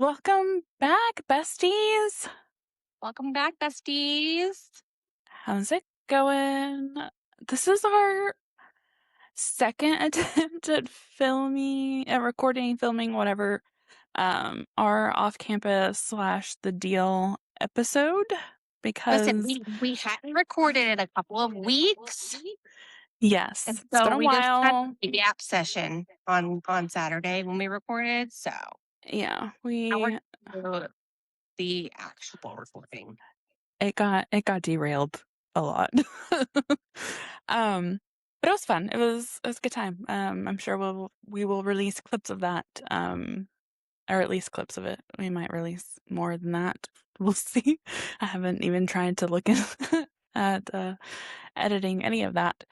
Welcome back, besties. Welcome back, besties. How's it going? This is our second attempt at filming, whatever, our off-campus slash the deal episode Listen, because, we hadn't recorded in a couple of weeks, yes, and it's been so a we just had while. a gap session on Saturday when we recorded. So Yeah, now we're doing the actual recording. it got derailed a lot. But it was fun. It was a good time. I'm sure we will release clips of that. Or at least clips of it. We might release more than that. We'll see. I haven't even tried to look at editing any of that.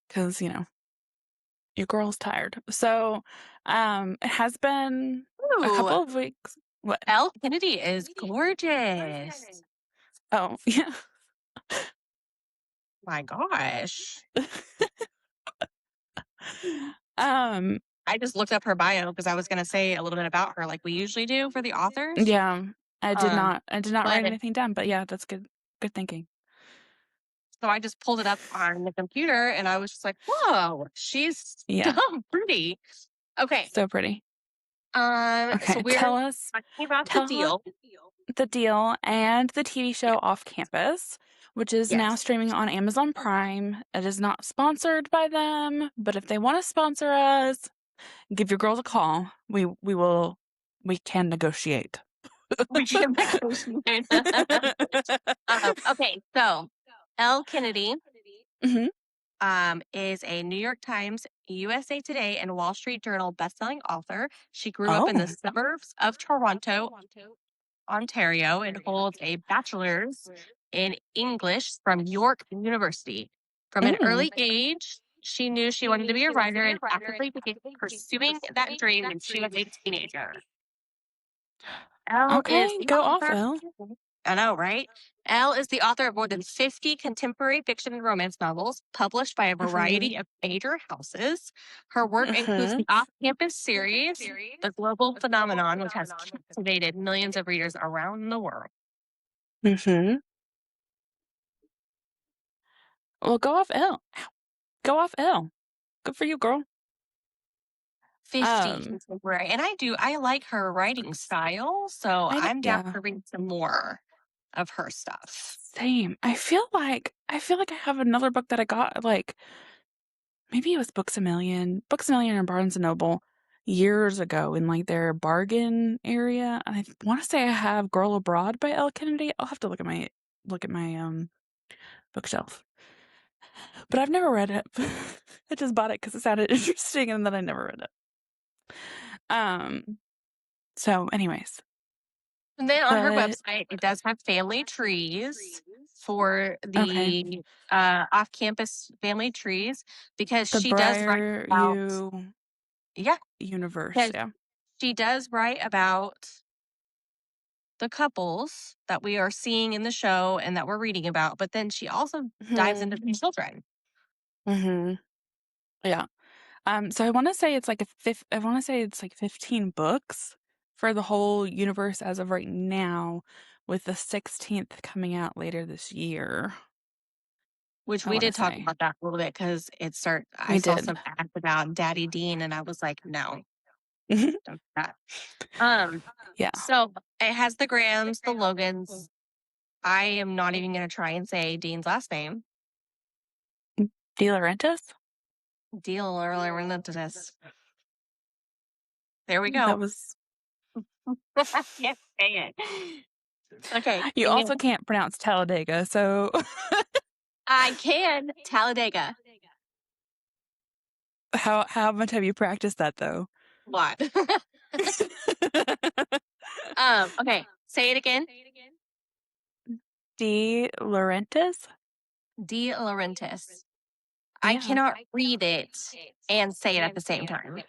Because your girl's tired. So it has been a Ooh, couple of weeks. What? Elle Kennedy is gorgeous. Oh, yeah. My gosh. Um, I just looked up her bio because I was going to say a little bit about her like we usually do for the authors. yeah. I did Um, not but write anything down, but yeah, that's good thinking. so I just pulled it up on the computer and I was just like, whoa, she's Yeah. so pretty. Okay. So pretty. So Okay, we're tell us talking about the deal. the deal and the TV show Off Campus, which is now Yes. streaming on Amazon Prime. It is not sponsored by them, but if they want to sponsor us, give your girls a call. We can negotiate. We can negotiate. Okay, so Elle Kennedy Hmm. is a New York Times, USA Today, and Wall Street Journal bestselling author. She grew up in the Oh. suburbs of Toronto, Ontario, and holds a bachelor's in English from York University. From an Mm. early age, she knew she wanted to be a writer and actively began pursuing that dream when she was a teenager. Elle is Okay, the go off, author. Elle. I know, right? Elle is the author of more than 50 contemporary fiction and romance novels published by a Hmm. variety of major houses. Her work includes Hmm. the Off Campus series, the global phenomenon, which has captivated millions of readers around the world. Hmm. Well, go off, Elle. Go off, Elle. Good for you, girl. 50 Um, contemporary. And I like her writing style, so I'm down yeah. to read some more of her stuff. Same. I feel like I have another book that I got like maybe it was Books a Million or Barnes and Noble years ago in like their bargain area. And I want to say I have Girl Abroad by Elle Kennedy. I'll have to look at my bookshelf. But I've never read it. I just bought it because it sounded interesting and then I never read it. So anyways, And then on her but website, it does have family trees for okay. the off-campus family trees because The she does write Briar about, U yeah, universe, because yeah. she does write about the couples that we are seeing in the show and that we're reading about, but then she also dives into the children. Mm-hmm. Yeah. So I want to say it's like I want to say it's like 15 books for the whole universe as of right now, with the 16th coming out later this year. Which I we want to did talk say about that a little bit because I we saw did. some ads about Daddy Dean and I was like, no, Mhm. don't do that. Um, Yeah. so it has the Grahams, the Logans. I am not even going to try and say Dean's last name. De Laurentiis? Deal or this. There we That go. was. I can't say it. Okay. You And also can't pronounce Talladega, so I can Talladega. how much have you practiced that though? A lot. Okay. Say it again. De Laurentiis? De Laurentiis. I Yeah. cannot read it and say it at the same time.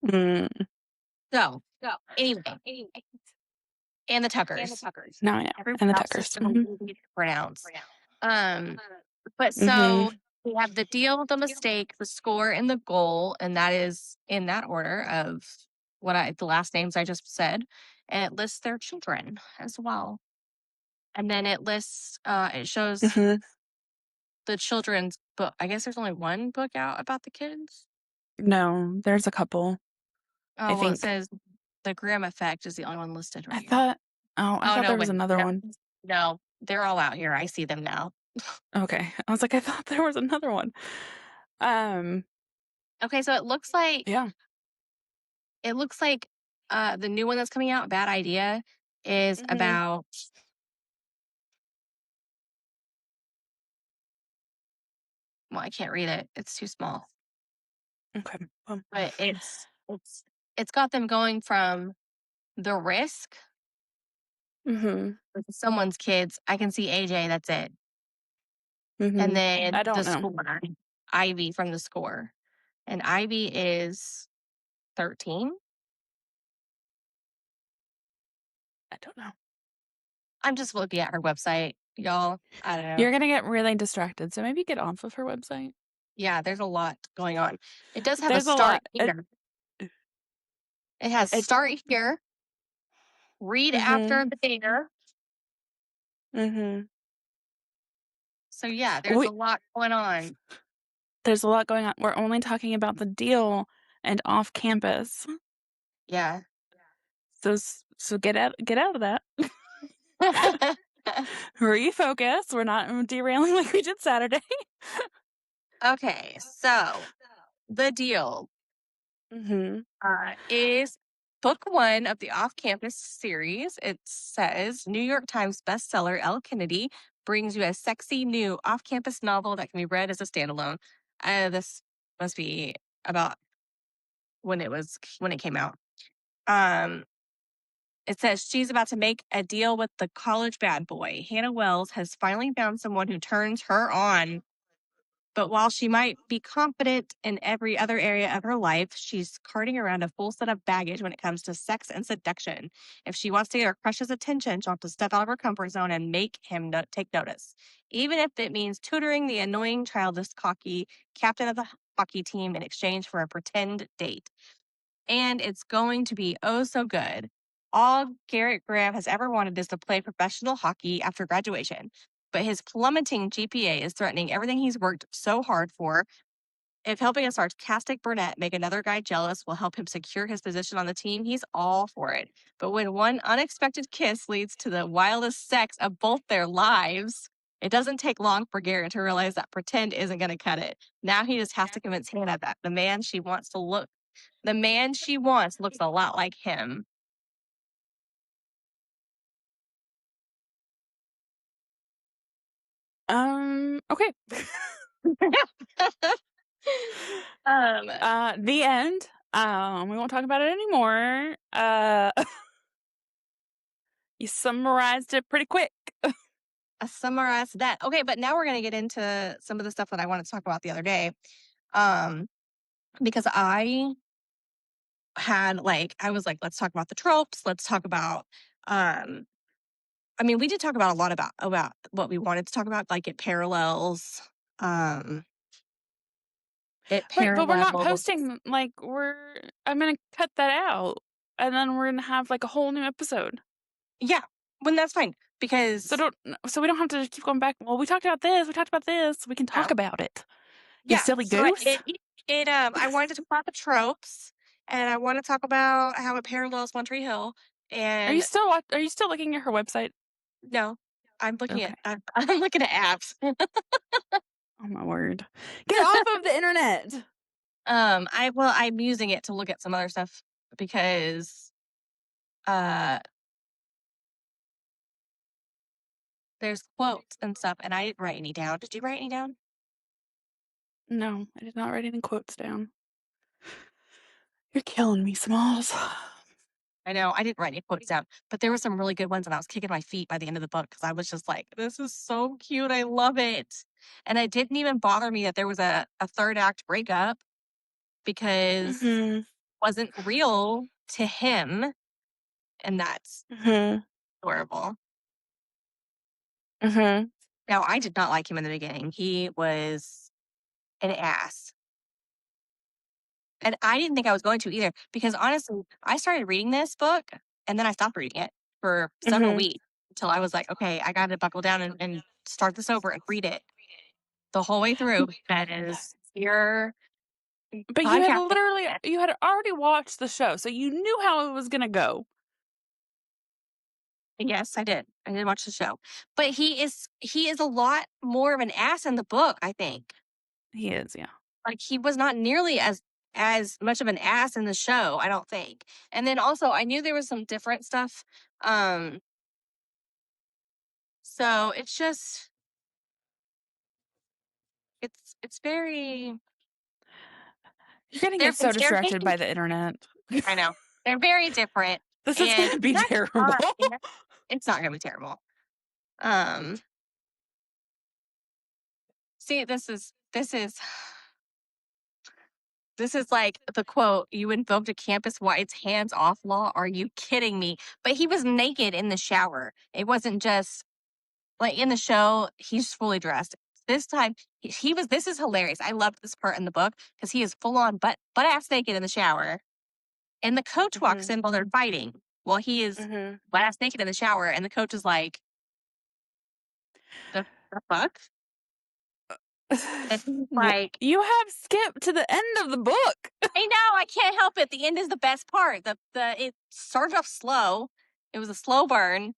Mm, So anyway, and the Tuckers. no, yeah. Everyone And the else is Tuckers. so easy to pronounce. Um, but Mm-hmm. so we have the deal, the mistake, the score, and the goal, and that is in that order of the last names I just said, and it lists their children as well. And then it shows Mhm. the children's book. I guess there's only one book out about the kids. No, there's a couple, I Oh, well, it think. says The Grimm Effect is the only one listed I right here. thought I Oh, thought no, there was wait. another No, one. no, they're all out here. I see them now. Okay. I was like, I thought there was another one. Um, Okay, so yeah. it looks like the new one that's coming out, Bad Idea, is Mhm. about, well, I can't read it. It's too small. Okay. Well, But it's got them going from the risk mhm. with someone's kids. I can see AJ, that's it. And Mhm. I then the don't know. score, Ivy from the score. And Ivy is 13. I don't know. I'm just looking at her website, y'all. I don't know. You're gonna get really distracted, so maybe get off of her website. Yeah, there's a lot going on. It does have a There's a start lot. here. It has It start here, read mhm. after the data. Mhm. So yeah, there's We a lot going on. There's a lot going on. We're only talking about the deal and off campus. Yeah. So get out of that. Refocus. We're not derailing like we did Saturday. Okay, so the deal Mhm. is book one of the off campus series. It says New York Times bestseller Elle Kennedy brings you a sexy new off campus novel that can be read as a standalone. This must be about when it came out. Um, it says she's about to make a deal with the college bad boy. Hannah Wells has finally found someone who turns her on. But while she might be confident in every other area of her life, she's carting around a full set of baggage when it comes to sex and seduction. If she wants to get her crush's attention, she'll have to step out of her comfort zone and make him take notice. Even if it means tutoring the annoying, childish, cocky captain of the hockey team in exchange for a pretend date. And it's going to be oh so good. All Garrett Graham has ever wanted is to play professional hockey after graduation, but his plummeting GPA is threatening everything he's worked so hard for. If helping a sarcastic brunette make another guy jealous will help him secure his position on the team, he's all for it. But when one unexpected kiss leads to the wildest sex of both their lives, it doesn't take long for Garrett to realize that pretend isn't going to cut it. Now he just has to convince Hannah that the man she wants looks a lot like him. Okay. um, The end. We won't talk about it anymore. You summarized it pretty quick. I summarized that. Okay, but now we're going to get into some of the stuff that I wanted to talk about the other day. Um, because I was like, let's talk about the tropes. Let's talk about, um, I mean, we did talk about a lot about what we wanted to talk about. Like um, it Right, but we're not parallels. posting like I'm gonna cut that out and then we're gonna have like a whole new episode. Yeah, when that's fine So because don't so we don't have to keep going back. Well, we talked about this, we talked about this. We can talk yeah, about it. You yeah. silly So goose. I wanted to talk about the tropes, and I want to talk about how it parallels One Tree Hill. And Are you still looking at her website? no, Okay. I'm looking at apps. Oh my word. Get off of the internet. I'm using it to look at some other stuff because uh there's quotes and stuff, and I didn't write any down. Did you write any down? No, I did not write any quotes down. You're killing me, Smalls. I know I didn't write any quotes down, but there were some really good ones, and I was kicking my feet by the end of the book because I was just like, "This is so cute, I love it." And it didn't even bother me that there was a third act breakup because it Mhm. wasn't real to him, and that's Mhm. adorable. Mhm. Now, I did not like him in the beginning. He was an ass. And I didn't think I was going to either because honestly, I started reading this book and then I stopped reading it for several Mhm. weeks until I was like, okay, I got to buckle down and start this over and read it the whole way through because you're But podcasting. you had already watched the show, so you knew how it was gonna go. Yes, I did. I did watch the show. But he is a lot more of an ass in the book, I think. He is, yeah. Like he was not nearly as much of an ass in the show, I don't think. And then also I knew there was some different stuff. Um so it's just it's very You're gonna get so they're distracted making by the internet. I know. They're very different This is and gonna be that's terrible. fine. It's not gonna be terrible. Um see this is like the quote, "You invoked a campus-wide hands-off law? Are you kidding me?" But he was naked in the shower. It wasn't just like, in the show, he's fully dressed. This time, he was this is hilarious. I loved this part in the book because he is full on butt-ass naked in the shower, and the coach walks Mhm. in while they're fighting. Well, he is Mhm. butt-ass naked in the shower, and the coach is like, "The fuck?" And he's Wha like, You have skipped to the end of the book. I know, I can't help it. The end is the best part. It started off slow. It was a slow burn.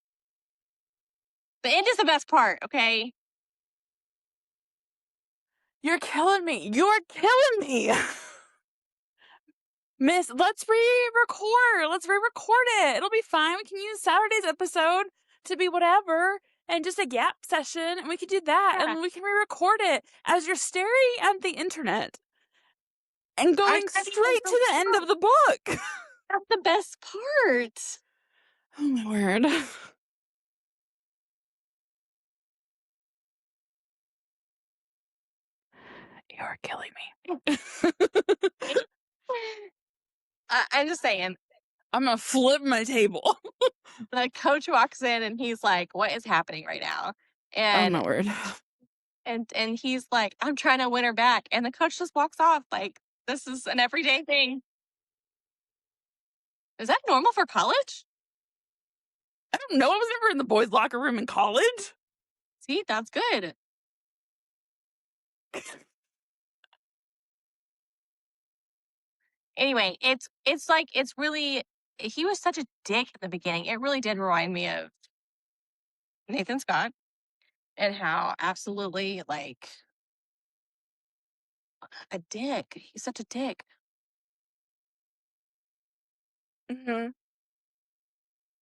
The end is the best part, okay? You're killing me. You're killing me. Miss, let's re-record. Let's re-record it. It'll be fine. We can use Saturday's episode to be whatever and just a gap session, and we could do that, Yeah. and we can re-record it as you're staring at the internet and I going said it was straight to the end of the book. that's the best part. Oh my word. You're killing me. I'm just saying, I'm gonna flip my table. the coach walks in and he's like, "What is happening right now?" Oh my And word. and he's like, "I'm trying to win her back," and the coach just walks off like, "This is an everyday thing." Is that normal for college? I don't know. I was never in the boys' locker room in college. See, that's good. Anyway, it's like it's really he was such a dick at the beginning. It really did remind me of Nathan Scott and how absolutely like a dick. He's such a dick. Mhm.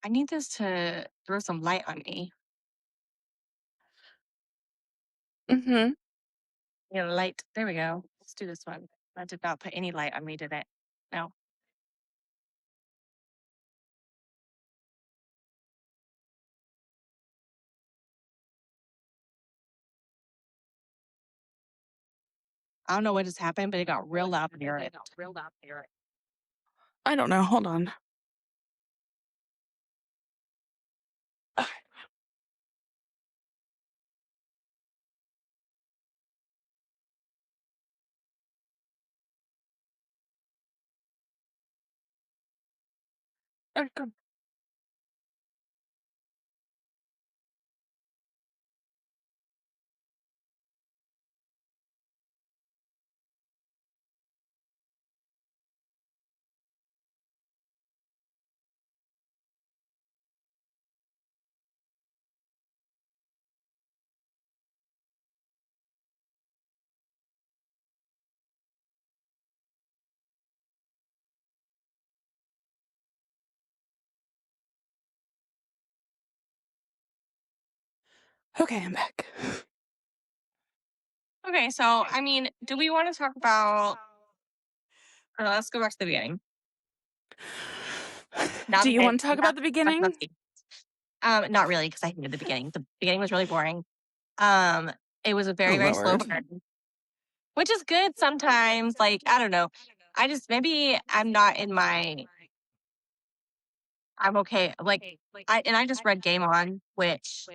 I need this to throw some light on me. Mhm. Yeah, light. There we go. Let's do this one. That did not put any light on me, did it? No. I don't know what just happened, but it got real loud in here. I don't know. Hold on. Okay. Okay, I'm back. Okay, so I mean, do we want to talk about? Let's go back to the beginning. Not Do the you end. want to talk about the beginning? Not really, because I hated the beginning. The beginning was really boring. Um, it was a Oh very very slow Lord. burn, which is good sometimes. Like I don't know. I just maybe I'm not in my. I'm okay. Like I just read Game On, which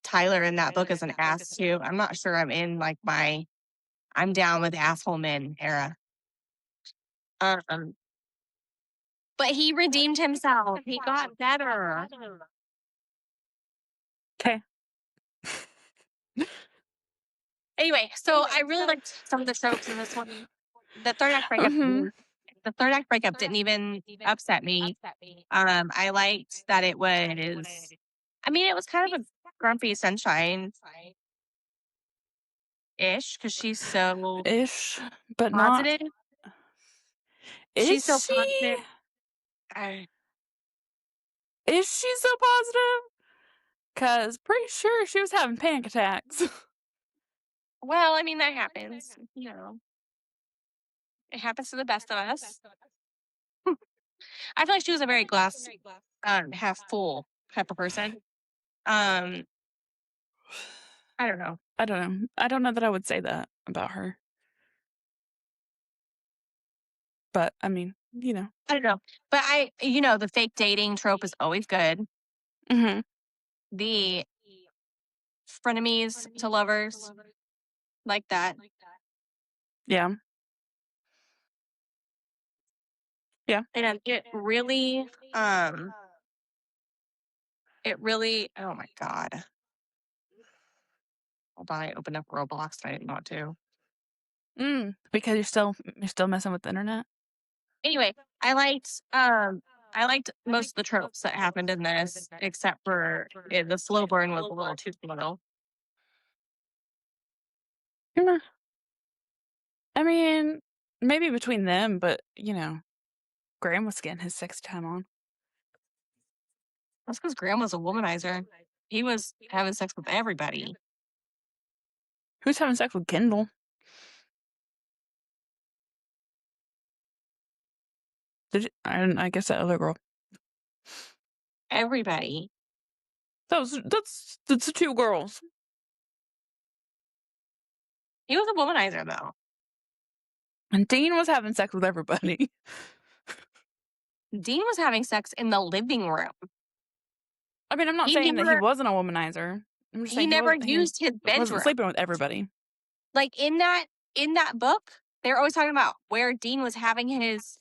Tyler in that book is an ass too. I'm not sure I'm in like my I'm down with asshole men era. Um, but he redeemed himself. He got better. 'Kay. Anyway, so I really liked some of the tropes in this one. The third act breakup Mhm. the third act breakup didn't even upset me. I liked that it was I mean, it was kind of a grumpy sunshine-ish because she's so Ish, but not. positive. Is She's so she? positive. I Is she so positive? 'Cause pretty sure she was having panic attacks. well, I mean, that happens, It happens to the best of us. I feel like she was a very glass, half full type of person. Um, I don't know. I don't know. I don't know that I would say that about her, but, I mean, you know. I don't know. But the fake dating trope is always good. Mhm. The frenemies to lovers, like that. Yeah. Yeah. And oh my God. Hold on, I opened up Roblox and I didn't want to. Because you're still messing with the internet? Anyway, I liked most of the tropes that happened in this, except for the slow burn was a little too slow. Yeah. I mean, maybe between them, but, Graham was getting his sex time on. That's because Graham was a womanizer. He was having sex with everybody. Who's having sex with Kendall? I guess that other girl. Everybody. That's the 2 girls. He was a womanizer though. And Dean was having sex with everybody. Dean was having sex in the living room. I mean, I'm not He saying that he never wasn't a womanizer. I'm just he saying never he used his wasn't bedroom. sleeping with everybody. Like in that book, they're always talking about where Dean was having his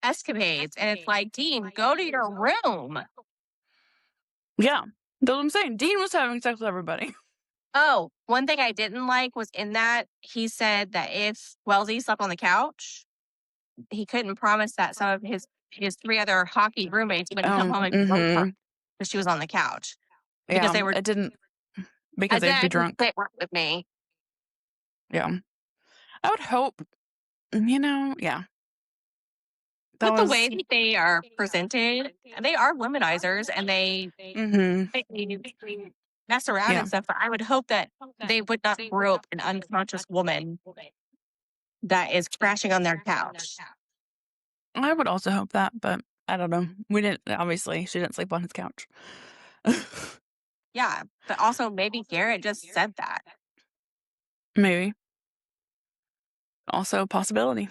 escapades. And it's like, Dean, go to your room. Yeah. That's what I'm saying. Dean was having sex with everybody. Oh, one thing I didn't like was in that he said that if Wellesley slept on the couch, he couldn't promise that some of his three other hockey roommates wouldn't come home and roast her Mhm. because she was on the couch. Because Yeah, they were it didn't because they'd be that didn't drunk. sit right with me. Yeah. I would hope, yeah. That But the was way that they are presented, they are womanizers and mhm. they mess around Yeah. and stuff. But I would hope that they would not grope an unconscious woman that is crashing on their couch. I would also hope that, but I don't know. We didn't obviously, she didn't sleep on his couch. Yeah. But also maybe Garrett just said that. Maybe. Also a possibility.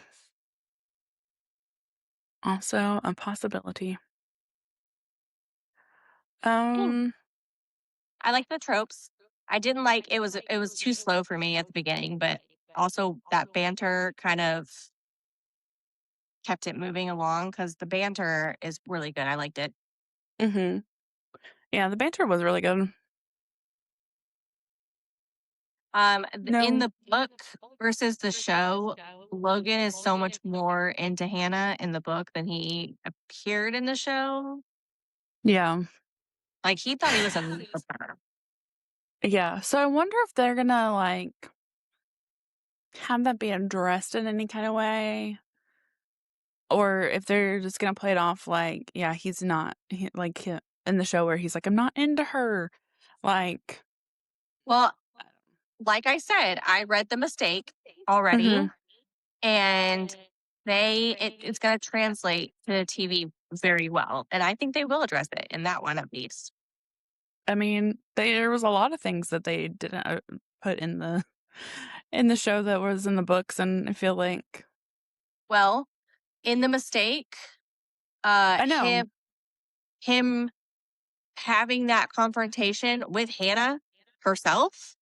Also a possibility. Yeah. Um, I like the tropes. I didn't like it was too slow for me at the beginning, but also that banter kind of kept it moving along because the banter is really good. I liked it. mhm. Yeah, the banter was really good. In No. the book versus the show, Logan is so much more into Hannah in the book than he appeared in the show. Yeah. Like he thought he was in love with her. Yeah. So I wonder if they're gonna have that be addressed in any kind of way. Or if they're just gonna play it off like, yeah, he's not in the show where he's like, I'm not into her. Like, Well, like I said, I read the mistake already, mhm. and it's going to translate to TV very well, and I think they will address it in that one at least. I mean, there was a lot of things that they didn't put in the show that was in the books, and I feel like Well, in the mistake, I know. him having that confrontation with Hannah herself,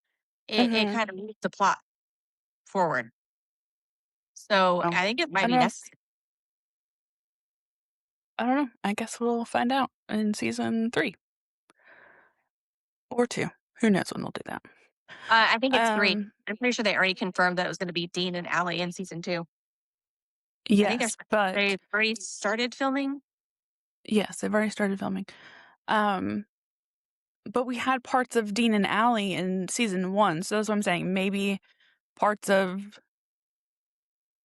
it Mhm. kind of moves the plot forward. So Oh, I think it might I be don't know. necessary. I don't know. I guess we'll find out in season 3 or 2. Who knows when they'll do that. I think it's 3. Um, I'm pretty sure they already confirmed that it was gonna be Dean and Allie in season 2. I think yes, but they've already started filming. yes, they've already started filming. Um, but we had parts of Dean and Allie in season 1, so that's what I'm saying. Maybe parts of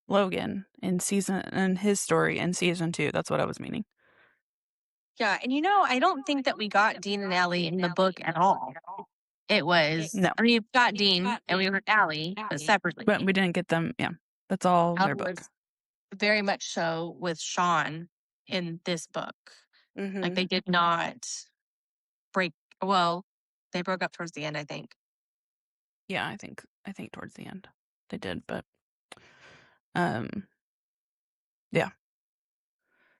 Logan in season and his story in season 2. That's what I was meaning. Yeah, and I don't think that we got Dean and Allie in the book at all. It was No, I mean, we got Dean and we got Allie, but but separately. we didn't get them. Yeah, that's all Allie their book. was very much so with Sean in this book. Like, Hmm. they did not break well, they broke up towards the end, I think. Yeah, I think towards the end they did, but um, yeah.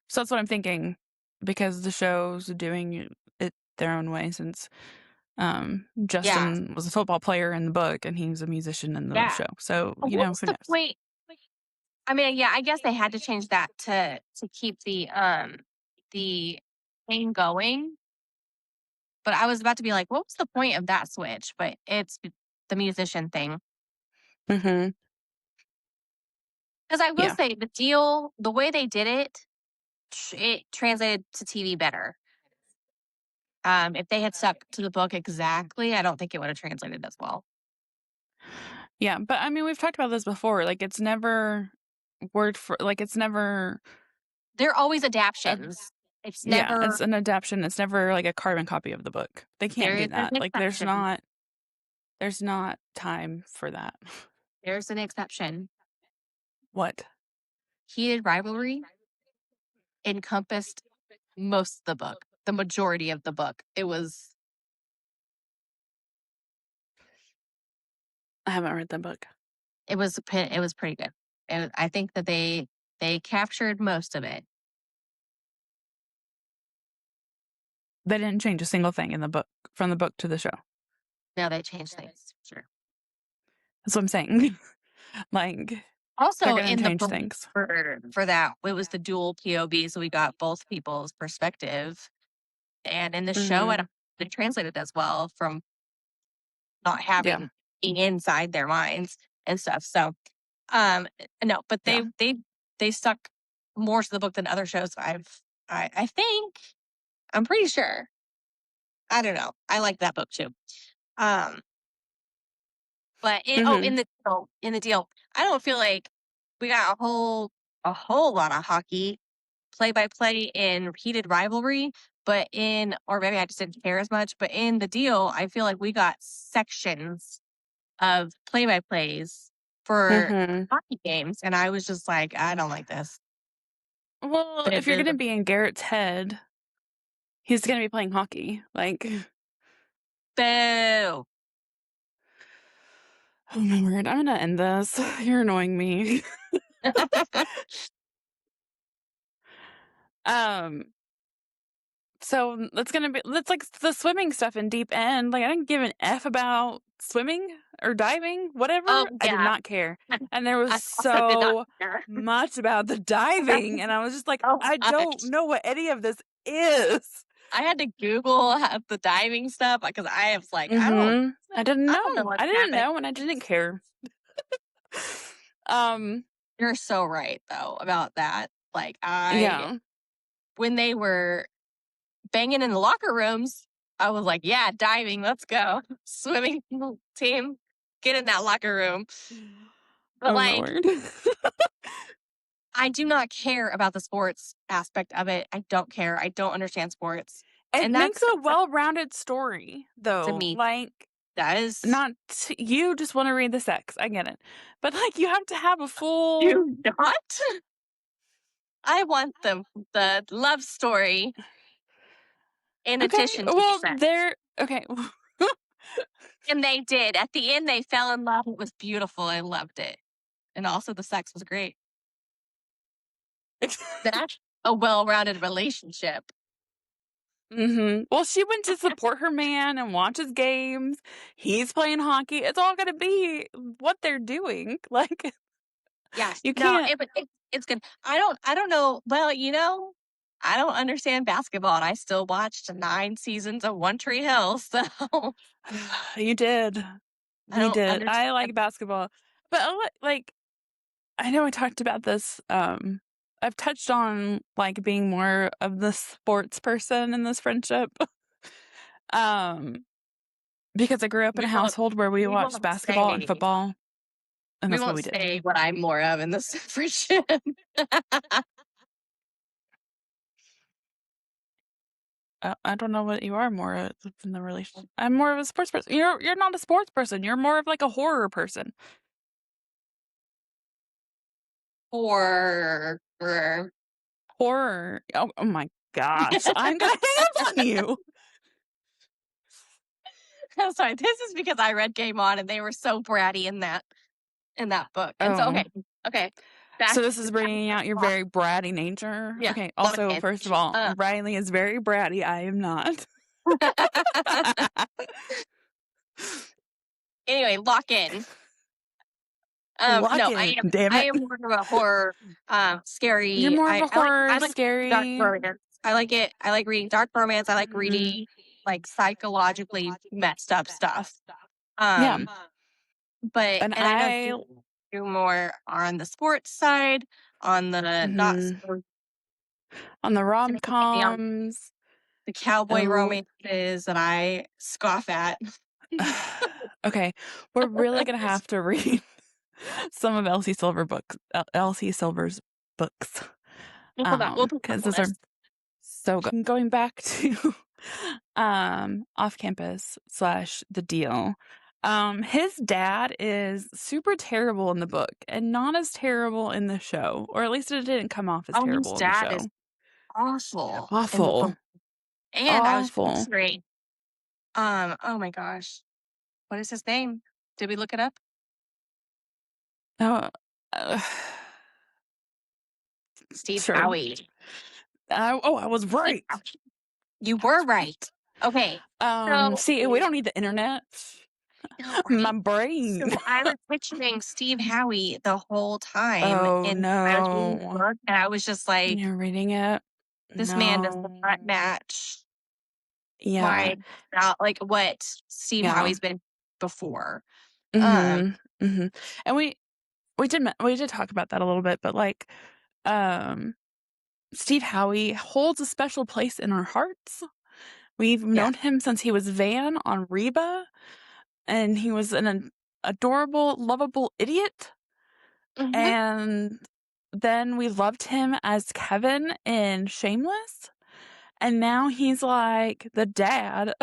So that's what I'm thinking because the show's doing it their own way since Yeah, Justin was a football player in the book and he's a musician in the yeah. show. So, What was who the knows? point? I mean, yeah, I guess they had to change that to keep the thing going, but I was about to be like, "What was the point of that switch?" But it's the musician thing. Mhm. 'Cause I will Yeah. say the way they did it, it translated to TV better. If they had stuck to the book exactly, I don't think it would have translated as well. Yeah, but I mean, we've talked about this before. Like it's never word for like it's never They're always a, adaptions. It's yeah, never it's an adaptation. It's never like a carbon copy of the book. They can't there do is an that. Like exception. there's not time for that. There's an exception. What? Heated rivalry encompassed most of the book, the majority of the book. I haven't read that book. It was pretty good. And I think that they captured most of it. They didn't change a single thing in the book from the book to the show. Now they changed things, sure. That's what I'm saying. Like they're Also gonna in the change book things. for that, it was the dual POV, so we got both people's perspective. And in the show, I Mhm. don't it translated as well from not Yeah. having being inside their minds and stuff. So, no, but Yeah. they stuck more to the book than other shows I think. I'm pretty sure. I don't know. I like that book too. Um, but Mhm. in the deal, I don't feel like we got a whole lot of hockey play by play in heated rivalry, but in or maybe I just didn't care as much. But in the deal, I feel like we got sections of play by plays for Mhm. hockey games, and I was just like, I don't like this. Well, But if it you're is gonna be in Garrett's head, he's gonna be playing hockey. Like, boo. oh my word, I'm gonna end this. You're annoying me. Um, so that's like the swimming stuff in Deep End. Like I didn't give an F about swimming or diving, whatever. Oh I did yeah, not care. And there was I also did not so care. much about the diving, and I was just like, Oh I don't gosh. know what any of this is. I had to Google the diving stuff because I was like, Mhm. I didn't I don't know know. what's I didn't happening. know, and I didn't care. Um, You're so right though about that. Like yeah. when they were banging in the locker rooms, I was like, yeah, diving, let's go. Swimming team, get in that locker room. But Oh my like, word. I do not care about the sports aspect of it. I don't care. I don't understand sports. It And makes that's a well-rounded story, to though. me, Like, that is not you just want to read the sex. I get it. But like you have to have a full do not. I want the love story in okay. addition to the Well, sex. there okay. And they did. At the end, they fell in love. It was beautiful. I loved it. And also the sex was great. That's a well-rounded relationship. Well, she went to support her man and watches games. He's playing hockey. It's all gonna be what they're doing. Like Yes. you No, can't it's good. I don't know. Well, I don't understand basketball, and I still watched 9 seasons of One Tree Hill, so You did. I You don't did. I understand. like basketball, but like I know I talked about this. I've touched on like being more of the sports person in this friendship. um, because I grew up in We a won't household where we we watched won't basketball and say football, and we that's what won't we did. say what I'm more of in this friendship. I don't know what you are more of in the relationship. I'm more of a sports person. You're not a sports person. You're more of like a horror person. For Horror. Oh my gosh. I'm gonna hang up on you. I'm sorry, this is because I read Game On, and they were so bratty in that book, and so Oh. okay, So back this is back to bringing the out your plot. very bratty nature. Yeah, Okay. lock Also, in. first of all, Uh Riley is very bratty. I am not. Anyway, lock in. Lock No, in. Damn I it. am more of a horror, You're scary. more of a I horror, like dark scary. romance. I like it. I like reading dark romance. I like Mhm. reading like psychologically messed up stuff. Yeah. Um, but And and I know I. you do more on the sports side, on the not Mhm. so On the rom specifically on coms. the cowboy Oh. romances that I scoff at. Okay. We're really gonna have to read some of Elsie Silver books. Elsie Silver's books. We'll put that Because on those the are list. so good. Going back to off campus slash the deal. His dad is super terrible in the book and not as terrible in the show, or at least it didn't come off as Oh, his terrible in the dad is show. awful in the Awful. book. And I was Awful. picturing, oh my gosh, what is his name? Did we look it up? Oh, uh, Steve sure. Howie. I was Steve right. Howie. You I was were right. right. Okay. So, See, we don't need the internet. no, My right? brain. So I was picturing Steve Howie the whole time, Oh and I was reading the no. book, and I was just like, You're reading it? this man does No. not match Yeah. my like what Steve Yeah. Howie's been before. Um, Mhm. Mhm. And we did talk about that a little bit, but like um Steve Howie holds a special place in our hearts. We've yeah. known him since he was Van on Reba, and he was an adorable, lovable idiot. Hmm. And then we loved him as Kevin in Shameless. And now he's like the dad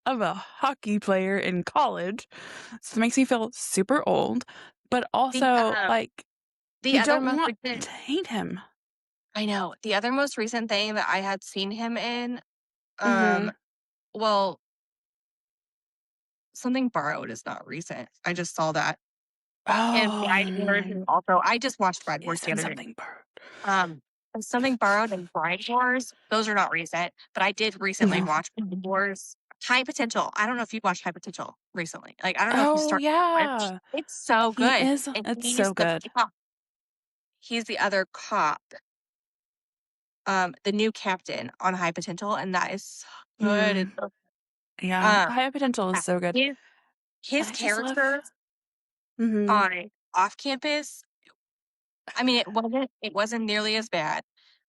of a hockey player in college. So it makes me feel super old, but The also like the you other don't most want recent to hate him. I know. The other most recent thing that I had seen him in, um, Mhm. well, Something Borrowed is not recent. I just saw that. And Bride Wars is Oh, also I just watched Bride he Wars is the in other day. something bird. Um, and Something Borrowed and Bride Wars, those are not recent, but I did recently No. watch Bride Wars. High Potential. I don't know if you've watched High Potential recently. Like, I don't know if you Oh, started to watch. yeah. It's so He good. is And it's so good. he's the other cop, the new captain on High Potential, and that is so good. Mm, It's so yeah. um, High Potential is yeah, so good. his And I just love characters mhm. on Off Campus, I mean, it wasn't nearly as bad.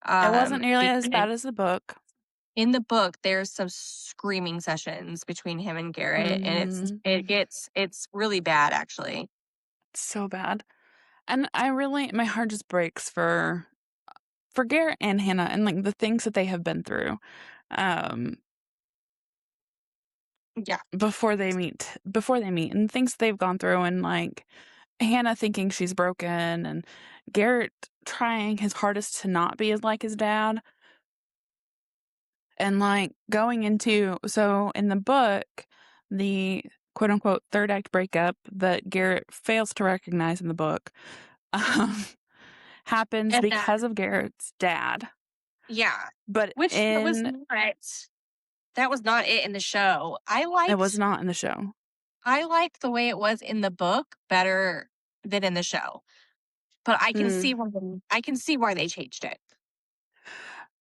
It wasn't nearly as And bad as the book. in the book, there's some screaming sessions between him and Garrett, and Mhm. it's really bad, actually. So bad. And I really my heart just breaks for Garrett and Hannah and, like, the things that they have been through, um, Yeah, before they meet and things they've gone through and, like, Hannah thinking she's broken and Garrett trying his hardest to not be as like his dad and, like, going into so in the book, the quote unquote "third act breakup" that Garrett fails to recognize in the book, um, happens and because of Garrett's dad. yeah, But which that was not it in the show. it was not in the show. I liked the way it was in the book better than in the show, but Mm. I can see why they changed it.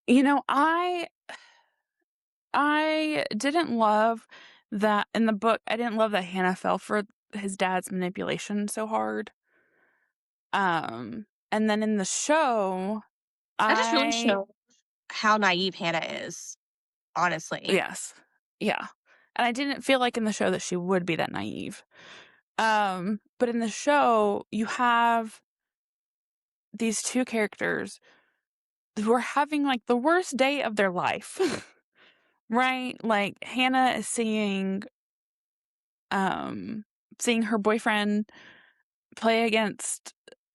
You know, I didn't love that in the book, I didn't love that Hannah fell for his dad's manipulation so hard. And then in the show, That just really I shows how naive Hannah is, honestly. yes. Yeah. And I didn't feel like in the show that she would be that naive. But in the show, you have these 2 characters who are having, like, the worst day of their life, right? Like, Hannah is um, seeing her boyfriend play against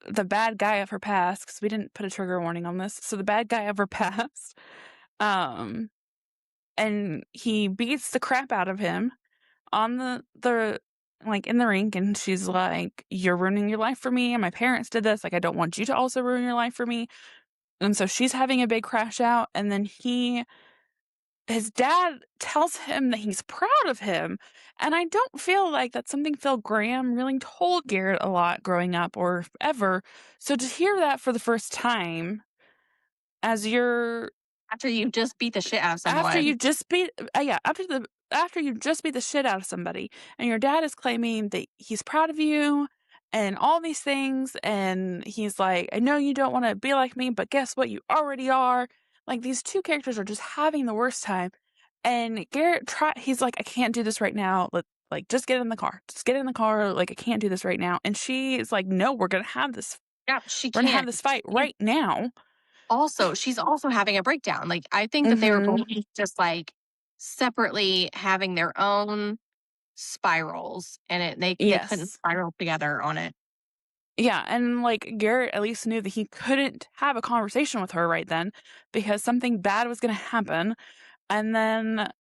the bad guy of her past, because we didn't put a trigger warning on this, so the bad guy of her past, um, and he beats the crap out of him on the like, in the rink, and she's like, "You're ruining your life for me, and my parents did this, like, I don't want you to also ruin your life for me." And so she's having a big crash out, and then his dad tells him that he's proud of him, and I don't feel like that's something Phil Graham really told Garrett a lot growing up or ever, so to hear that for the first time as you're After you just beat the shit out of after someone. you just beat yeah, after you just beat the shit out of somebody, and your dad is claiming that he's proud of you and all these things, and he's like, "I know you don't wanna be like me, but guess what? You already are." Like, these 2 characters are just having the worst time, and Garrett he's like, "I can't do this right now. Like, just get in the car. Just get in the car, like, I can't do this right now." And she is like, "No, Yeah, she we're gonna have can't. this fight right now." She's also having a breakdown. Like, I think that they were both Mhm. just, like, separately having their own spirals, and they couldn't Yes. spiral together on it. Yeah, and, like, Garrett at least knew that he couldn't have a conversation with her right then because something bad was gonna happen, and then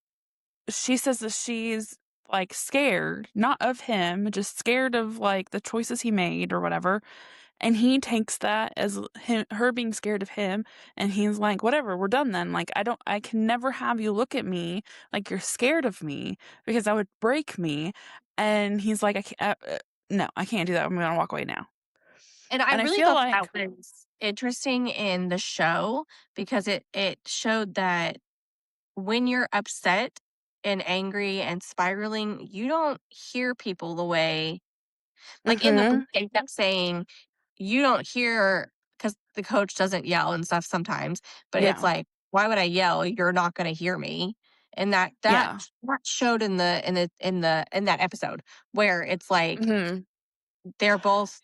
she says that she's, like, scared, not of him, just scared of, like, the choices he made or whatever, and he takes that as her being scared of him, and he's like, "Whatever, we're done then, like, I can never have you look at me like you're scared of me because that would break me," and he's like, no, I can't do that, I'm gonna walk away now." And I And I really feel thought like that was interesting in the show because it showed that when you're upset and angry and spiraling, you don't hear people the way like in the book mhm, they kept saying you don't hear because the coach doesn't yell and stuff sometimes, but it's yeah, like, why would I yell? You're not going to hear me. And yeah, that showed in that episode where it's like mhm, they're both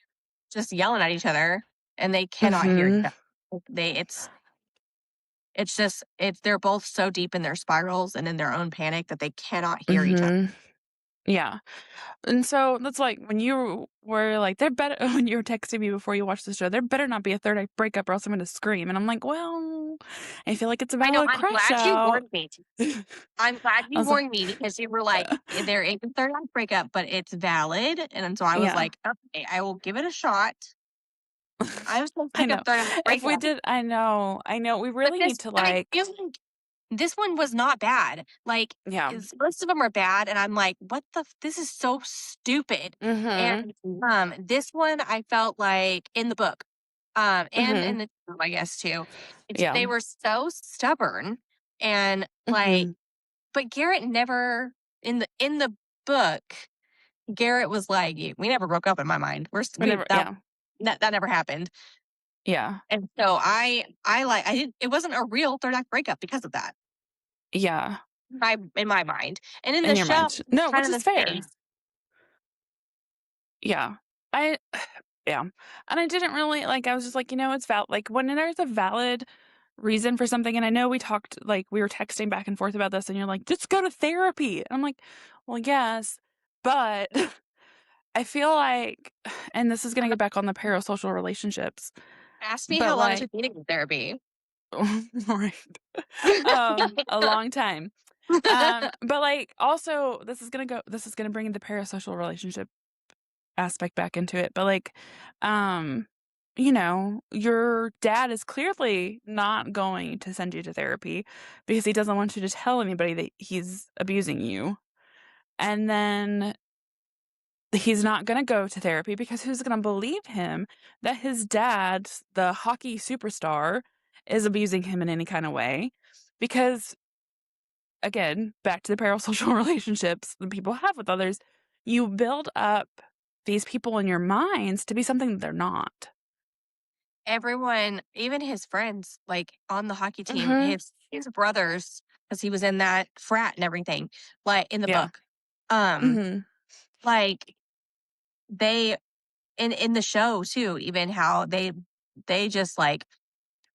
just yelling at each other and they cannot hear each mhm, other. It's just it's they're both so deep in their spirals and in their own panic that they cannot hear each other. mhm, yeah, and so that's like when you were like, "There better" when you were texting me before you watched the show, "There better not be a 3rd act breakup or else I'm gonna scream," and I'm like, "Well, I feel like it's a I know, valid I'm crash glad you out." warned me. I'm glad I you was like warned me because you were like, there is a third act breakup, but it's valid. And then so I was yeah. like, okay, I will give it a shot. I'm so I sick of know. third act If we breakup. did I know, we But really need to, I like feel like this one was not bad. Like, yeah. most of them are bad, and I'm like, "What the f this is so stupid." Mhm, And, this one, I felt like in the book, and in mhm, the show, I guess, too, yeah, they were so stubborn and, like mhm, but Garrett never in the book, Garrett was like, "We never broke up in my mind. We're st we whenever that yeah, that never happened." yeah, And so I didn't it wasn't a real third act breakup because of that. yeah, In my mind. And in the in your show, mind. it's No, kind which of is the same. fair. Yeah. I yeah. And I didn't really like, I was just like, it's like, when there's a valid reason for something, and I know we talked, like, we were texting back and forth about this, and you're like, "Just go to therapy." And I'm like, "Well, yes, but I feel like," and this is gonna get back on the parasocial relationships, Ask me but, how long it like took me to get therapy. right. A long time. But, like, also, this is gonna bring the parasocial relationship aspect back into it, but, like, um, your dad is clearly not going to send you to therapy because he doesn't want you to tell anybody that he's abusing you, and then he's not gonna go to therapy because who's gonna believe him that his dad, the hockey superstar, is abusing him in any kind of way. Because, again, back to the parasocial relationships that people have with others, you build up these people in your minds to be something that they're not. Everyone, even his friends, like, on the hockey team, Mhm. his brothers, because he was in that frat and everything, like, in the Yeah. book, um, Mhm. like, they in the show too, even how they just, like,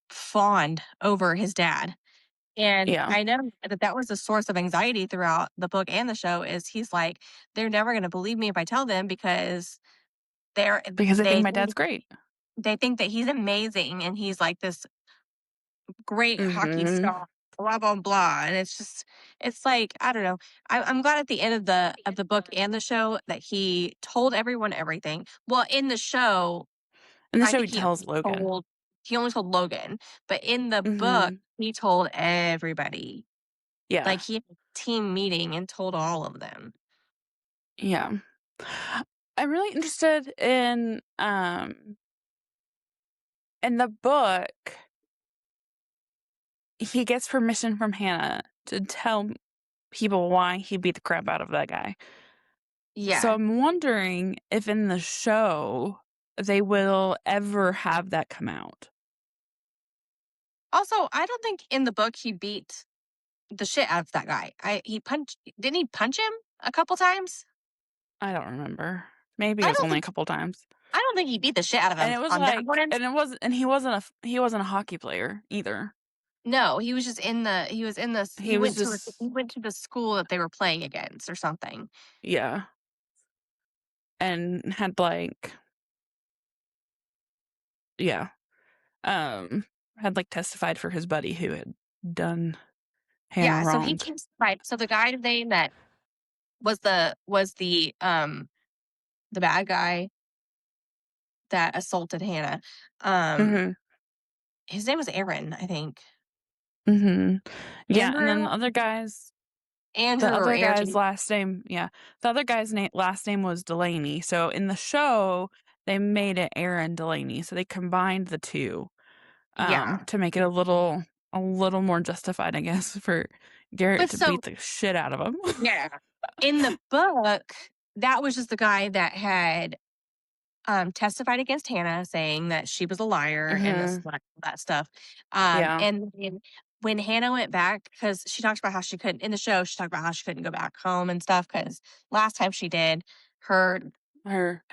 fawned over his dad, and Yeah. I know that that was a source of anxiety throughout the book and the show is he's like, "They're never gonna believe me if I tell them because they're Because I think my dad's great. they think that he's amazing and he's, like, this great hockey Mhm. star, blah, blah, blah," and it's like, I don't know. I'm glad at the end of the book and the show that he told everyone everything. Well, in the show, In the I show, think he tells Logan. he only told Logan, but in the book, Mhm. he told everybody. Yeah. Like, he had a team meeting and told all of them. Yeah. I'm really interested in the book, he gets permission from Hannah to tell people why he beat the crap out of that guy. So Yeah. I'm wondering if in the show they will ever have that come out. Also, I don't think in the book he beat the shit out of that guy. I he punched didn't he punch him a couple times? I don't remember. Maybe it I was don't only a think couple times. I don't think he beat the shit out of And him it was on that like one. and he wasn't a hockey player either. No, he was just in the he was in the He was he just went to the school that they were playing against or something. yeah, and had like yeah, um had like testified for his buddy who had done Hannah Yeah, so he wrong. testified. So the guy name that was the bad guy that assaulted Hannah, um, Mhm. his name was Aaron, I think. Mhm. Yeah, and then Andrew? the Andrew or other guy's Aaron. last name yeah, the other guy's last name was Delaney, so in the show, they made it Aaron Delaney, so they combined the 2, Yeah. to make it a little more justified, I guess, for Garrett But to so beat the shit out of him. yeah. In the book, that was just the guy that had, testified against Hannah saying that she was a liar and this, Mhm. that stuff. Yeah. And then when Hannah went back, because she talks about how she couldn't in the show, she talked about how she couldn't go back home and stuff because last time she did, her Her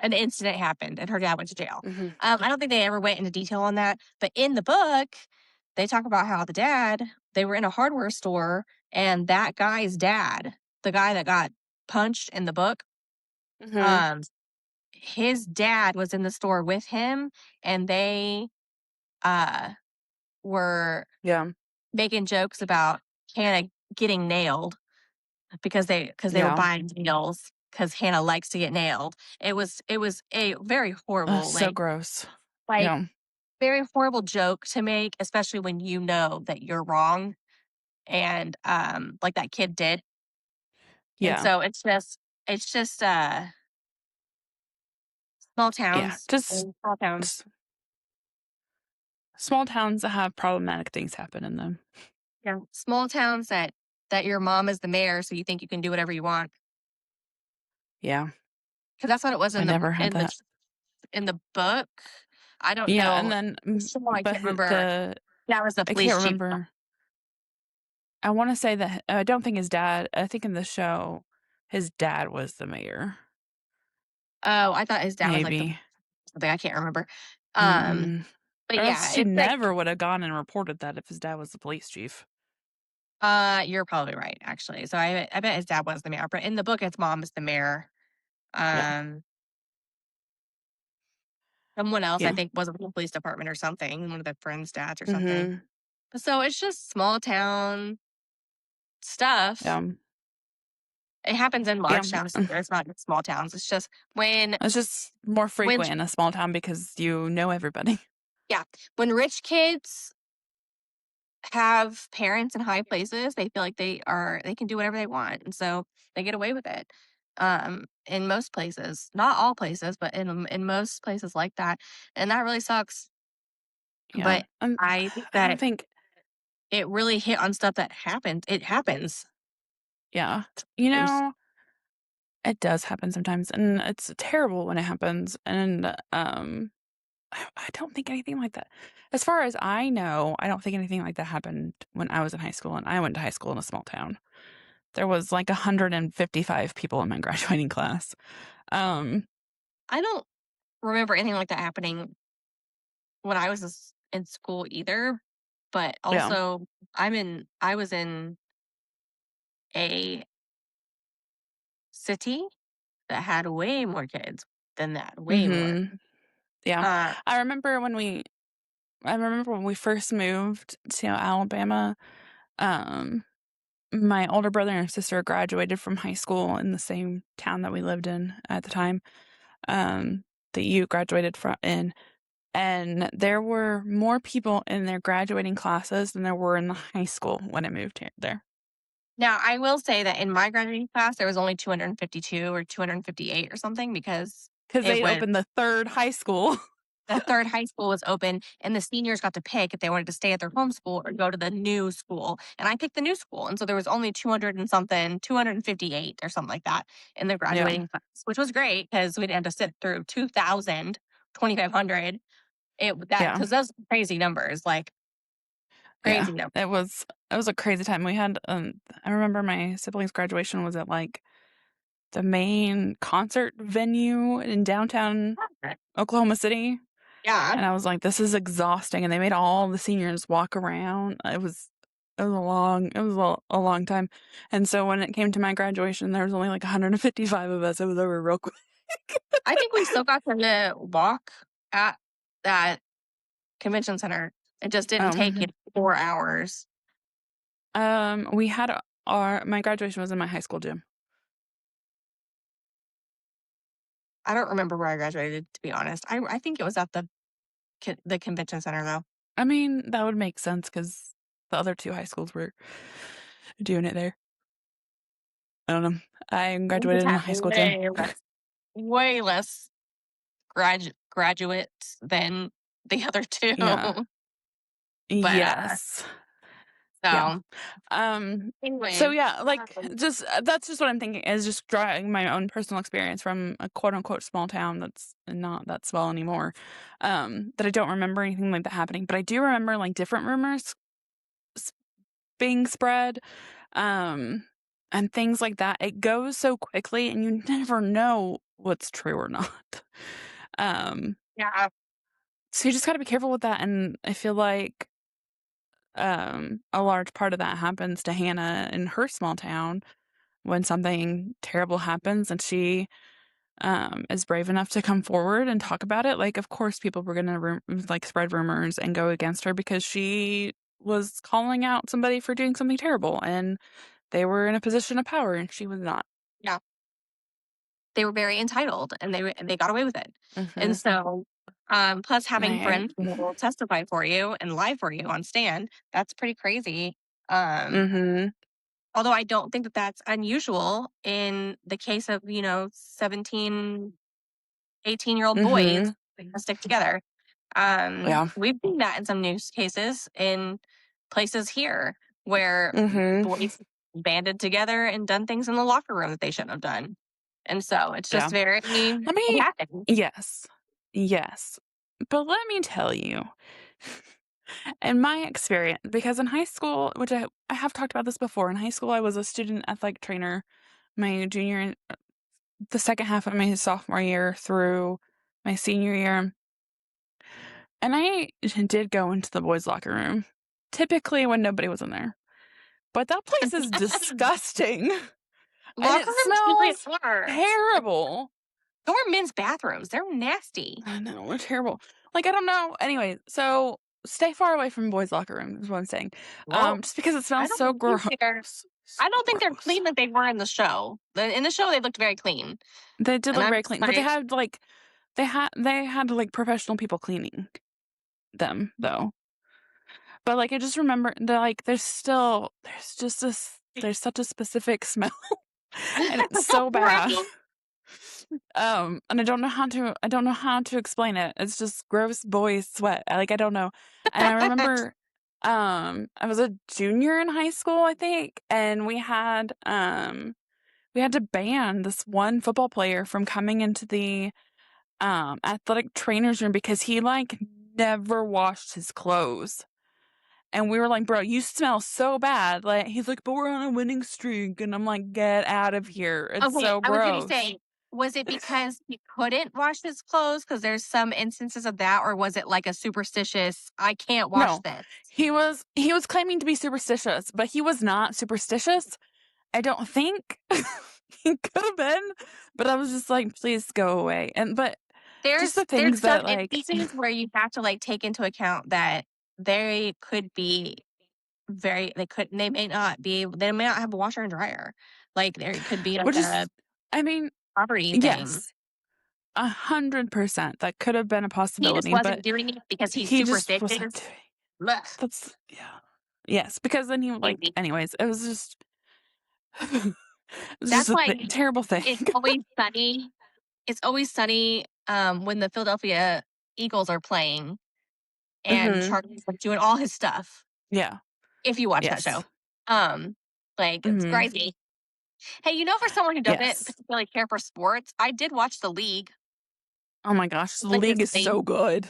an incident happened and her dad went to jail. Mhm. I don't think they ever went into detail on that, but in the book, they talk about how they were in a hardware store and that guy's dad, the guy that got punched in the book, Mhm. um, his dad was in the store with him and they uh were Yeah. making jokes about Hannah getting nailed because they were Yeah. buying nails because Hannah likes to get nailed. It was a very Ugh, horrible so gross. like Yeah. very horrible joke to make, especially when you know that you're wrong and, like that kid did. And Yeah. so it's just, small Yeah. towns Just and small towns. s small towns that have problematic things happen in them. Yeah. Small towns that your mom is the mayor, so you think you can do whatever you want. Yeah. Because that's what it was I never had that. in the book. I don't Yeah, and know. then, So I but can't remember. That was the I can't police chief. remember. I wanna say that I don't think his dad I think in the show, his dad was the mayor. Oh, I thought his dad was like the Maybe. something, I can't remember. Um, Mm-mm. but Or else yeah, she it's like never would have gone and reported that if his dad was the police chief. You're probably right, actually. So I bet his dad was the mayor, but in the book, his mom is the mayor. Yeah. Um, someone else I Yeah. think was in the police department or something, one of the friends' dads or something. Mhm. But so it's just small town stuff. Yeah. It happens in Yeah. large towns too. It's not just small towns. It's just It's just more when frequent in a small town because you know everybody. yeah, when rich kids have parents in high places, they feel like they can do whatever they want, and so they get away with it. In most places, not all places, but in most places like that, and that really sucks. Yeah, But I think I don't that think it really hit on stuff that happens. It happens. yeah. You Times. know, it does happen sometimes, and it's terrible when it happens, and, I don't think anything like that as far as I know, I don't think anything like that happened when I was in high school, and I went to high school in a small town. There was, like, 155 people in my graduating class. Um, I don't remember anything like that happening when I was in school either. But yeah. also, I was in a city that had way more kids than that, way more. Mhm. Yeah. Uh, I remember when we I remember when we first moved to Alabama, um, my older brother and sister graduated from high school in the same town that we lived in at the time, that you graduated in, and there were more people in their graduating classes than there were in the high school when I moved here there. Now, I will say that in my graduating class, there was only 252 or 258 or something because Because it they was opened the 3rd high school. the third high school was open and the seniors got to pick if they wanted to stay at their home school or go to the new school. And I picked the new school. And so there was only 200 and something, 258 or something like that in the Yeah, graduating class, which was great because we didn't have to sit through 2,000, 2,500. yeah, Because those are crazy numbers, like yeah. crazy numbers. It was a crazy time. We had, I remember my siblings' graduation was at, like, the main concert venue in downtown Oklahoma City, Yeah. and I was like, "This is exhausting," and they made all the seniors walk around. It was a long time, and so when it came to my graduation, there was only, like, 155 of us. It was over real quick. I think we still got to walk at that convention center. It just didn't take, Mhm. 4 hours. We had our my graduation was in my high school gym. I don't remember where I graduated, to be honest. I think it was at the convention center, though. I mean, that would make sense because the other 2 high schools were doing it there. I don't know. I We just graduated in had the high school gym. way less graduates than the other 2. Yeah. But, Yes. Yeah. so So anyway, yeah, like just that's just what I'm thinking is just drawing my own personal experience from a quote unquote small town that's not that small anymore. That I don't remember anything like that happening, but I do remember like different rumors s- being spread, um, and things like that. It goes so quickly, and you never know what's true or not. Um, yeah, so you just got to be careful with that, and I feel like a large part of that happens to Hannah in her small town when something terrible happens and she is brave enough to come forward and talk about it. Like, of course, people were going to like spread rumors and go against her because she was calling out somebody for doing something terrible and they were in a position of power and she was not. yeah. They were very entitled and they got away with it. And Hmm. so, plus having I, friends who will testify for you and lie for you on stand, that's pretty crazy. Um, hmm. Although I don't think that that's unusual in the case of, 17, 18-year-old boys Hmm. that stick together. Yeah. We've seen that in some news cases in places here where Hmm. boys banded together and done things in the locker room that they shouldn't have done. And so it's just Yeah. very, Let it me, happens. yes. Yes. But let me tell you, in my experience, because in high school, which I have talked about this before, in high school, I was a student athletic trainer my junior, the second half of my sophomore year through my senior year. And I did go into the boys' locker room, typically when nobody was in there. But that place is disgusting and Locker it rooms really smells are. terrible. So are men's bathrooms. They're nasty. I know, they're terrible. Like, I don't know. Anyway, so stay far away from boys' locker room is what I'm saying. Well, Just because it I smells so don't think gross. they're So I don't think they're gross. clean like they were in the show. In the show, they looked very clean. They did And look I'm very just clean, but like, they had like professional people cleaning them though. But like I just remember that like there's just this there's such a specific smell and it's so bad. right? And I don't know how to explain it. It's just gross boy sweat. I don't know. And I remember, I was a junior in high school, I think, and we had to ban this one football player from coming into the athletic trainer's room because he like never washed his clothes. And we were like, bro, you smell so bad. Like, he's like, but we're on a winning streak. And I'm like, get out of here. It's Okay, so I was gonna gross. say, was it because he couldn't wash his clothes? Because there's some instances of that, or was it like a superstitious, I can't wash No, this? he was claiming to be superstitious, but he was not superstitious. I don't think he could have been, but I was just like, please go away. But just the There's things some that like, instances where you have to, like, take into account that they could be they may not be able they may not have a washer and dryer. Like, there could be, like, which a is, I mean, poverty thing. yes, 100% that could have been a He just possibility, wasn't but doing it because he's he just wasn't superstitious. doing. Blech, That's yeah. Yes, because then he like crazy. anyways, it was just it was just That's a why terrible thing. it's always sunny it's always sunny, when the Philadelphia Eagles are playing and Mhm. Charlie's, like, doing all his stuff, Yeah. if you watch that show. Yes. Um, like, it's Mhm. crazy. Hey, for someone who doesn't Yes. particularly care for sports, I did watch The League Oh my gosh, the league is religiously. so good.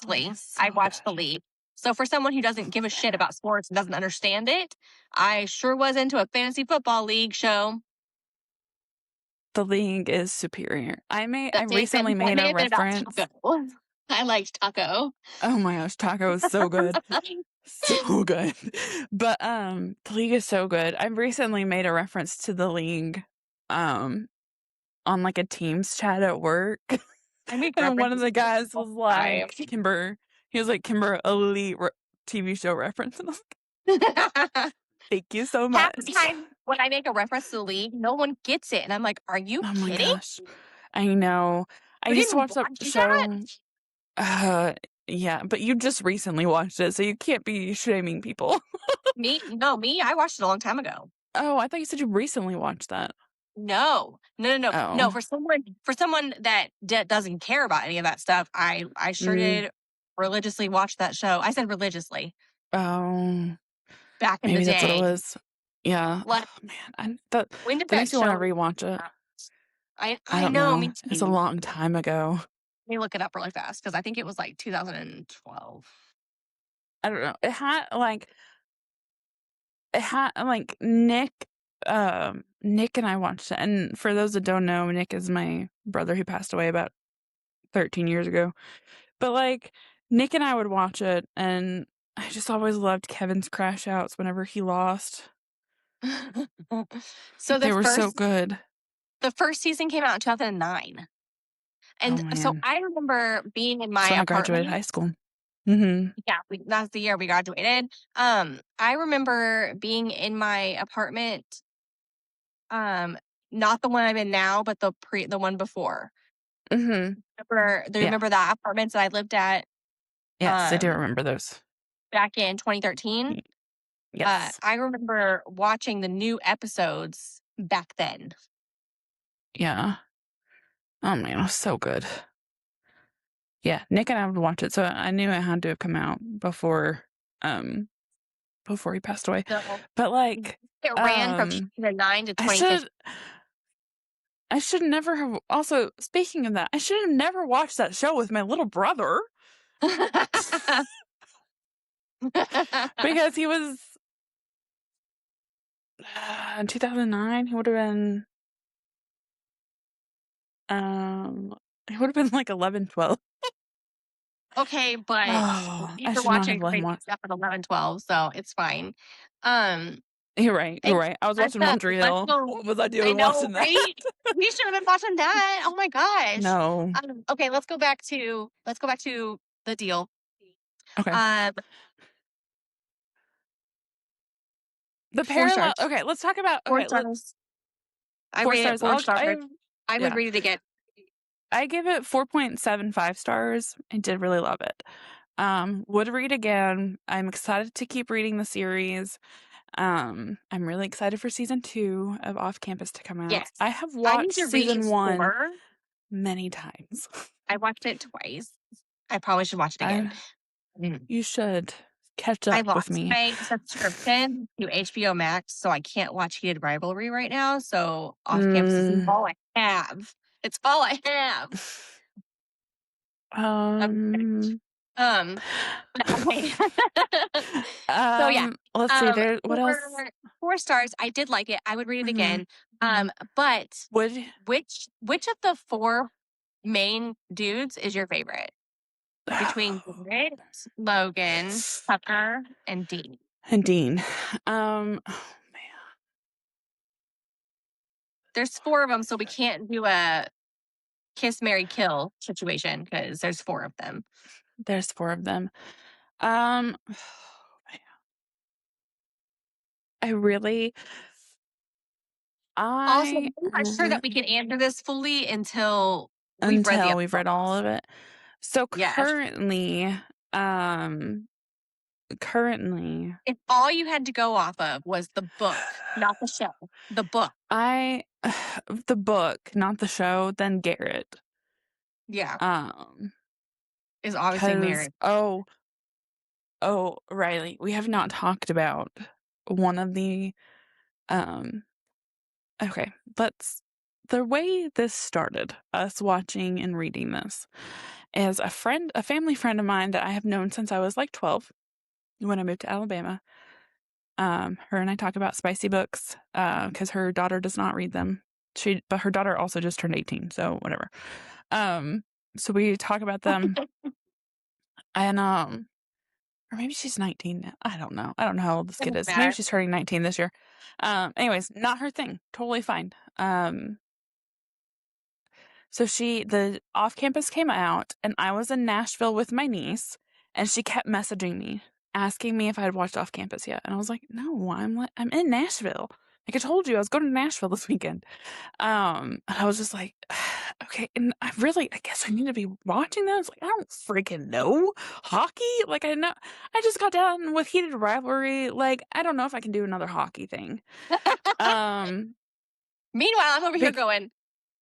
The league Religiously, is I so watched The good. League. So for someone who doesn't give a shit about sports and doesn't understand it, I sure was into a fantasy football league show. The league is superior. I That recently that made may a have been about reference. taco. I liked taco. Oh my gosh, taco is so good. So good. But the league is so good. I recently made a reference to the league um on like a Teams chat at work. I make And one of references the all guys the was like, time. Kimber, he was like, Kimber, elite TV show reference. And I was like, thank you so Half the much. time when I make a reference to The League, no one gets it, and I'm like, "Are you Oh my kidding? gosh. I know. I You used to didn't watch that watch that?" show. Uh, yeah, but you just recently watched it, so you can't be shaming people. Me, I watched it a long time ago. Oh, I thought you said you recently watched that. No. No, no, no. No, Oh. for someone that doesn't care about any of that stuff, I sure Mm, did religiously watch that show. I said religiously oh, back in the maybe that's what it day. was. Yeah. Like, Man, when did that that makes me want to show rewatch it. I I don't know, know. me It's a too. long time ago. Let me look it up really fast because I think it was, like, 2012. I don't know. It had like Nick and I watched it. And for those that don't know, Nick is my brother who passed away about 13 years ago. But like Nick and I would watch it, and I just always loved Kevin's crash outs whenever he lost. So They were so good. the first season came out in 2009, Oh and so man. I remember being in That's my when I graduated apartment. high school. Mhm. Yeah, that's the year we graduated. I remember being in my apartment, um, not the one I'm in now, but the one before. Mhm. Do you Yeah. remember that apartments that I lived at, Yes, I do um, remember those. back in 2013? Y Yes. I remember watching the new episodes back then. Yeah. Oh man, it was so good. Yeah, Nick and I would watch it, so I knew it had to have come out um, before he passed away. So, But, like, it ran from um, 2009 to I 2015. should I should never have also, speaking of that, I should have never watched that show with my little brother because he was, in 2009, um, he would have been, like, 11, 12. Okay, but Oh, you I were should not watching have let him crazy watch. stuff at 11, 12, so it's fine. Um, You're right, you're thanks right. I was let's, watching One Tree let's Hill. go What was I I doing know, watching that? right? We should have been watching that. Oh my gosh. No. Okay, let's go back to the deal. Okay. Um, The 4 parallel stars. okay, let's talk about 4 okay, let's stars. I 4 rate it stars. 4 stars. I would Yeah. read it again. I give it 4.75 stars. I did really love it. Would read again. I'm excited to keep reading the series. I'm really excited for season 2 of Off Campus to come out. I Yes. have I need watched to read season 1 4. many times. I watched it twice. I probably should watch it again. I Mm. You should catch I up with lost me. my subscription to HBO Max, so I can't watch Heated Rivalry right now, so Off Campus is Mm, all I have. It's all I have. I'm um, but okay. So, yeah, let's see, um, there what else? 4 stars, I did like it, I would read it Mhm. again, but Would which of the 4 main dudes is your favorite? Between Garrett, Logan, Tucker, and Dean. and Dean. Oh, man, There's 4 of them, so we can't do a kiss, marry, kill situation because there's 4 of them. there's 4 of them. Um, I really Also, I I'm not sure r that we can answer this fully until we've read the until other we've read all books. of it. So Yes. um, currently, If all you had to go off of was the book, not the show, the book. I the book, not the show, then Garrett. Yeah, Um, is obviously 'Cause married. Riley, we have not talked about one of the, um okay, let's the way this started, us watching and reading this, is a family friend of mine that I have known since I was, like, 12 when I moved to Alabama. Her and I talk about spicy books, because her daughter does not read them. But her daughter also just turned 18, so whatever. Um, so we talk about them and, or maybe she's 19 now. I don't know. I don't know how old this kid Doesn't is. Maybe matter. she's turning 19 this year. Anyways, not her thing. Totally fine. So the off campus came out, and I was in Nashville with my niece, and she kept messaging me, asking me if I had watched Off Campus yet. And I was like, no, I'm in Nashville. Like I told you, I was going to Nashville this weekend. And I was just like, okay. And I guess I need to be watching this. Like, I don't freaking know hockey. Like, I just got done with Heated Rivalry. Like, I don't know if I can do another hockey thing. Um, Meanwhile, I'm over here big, going,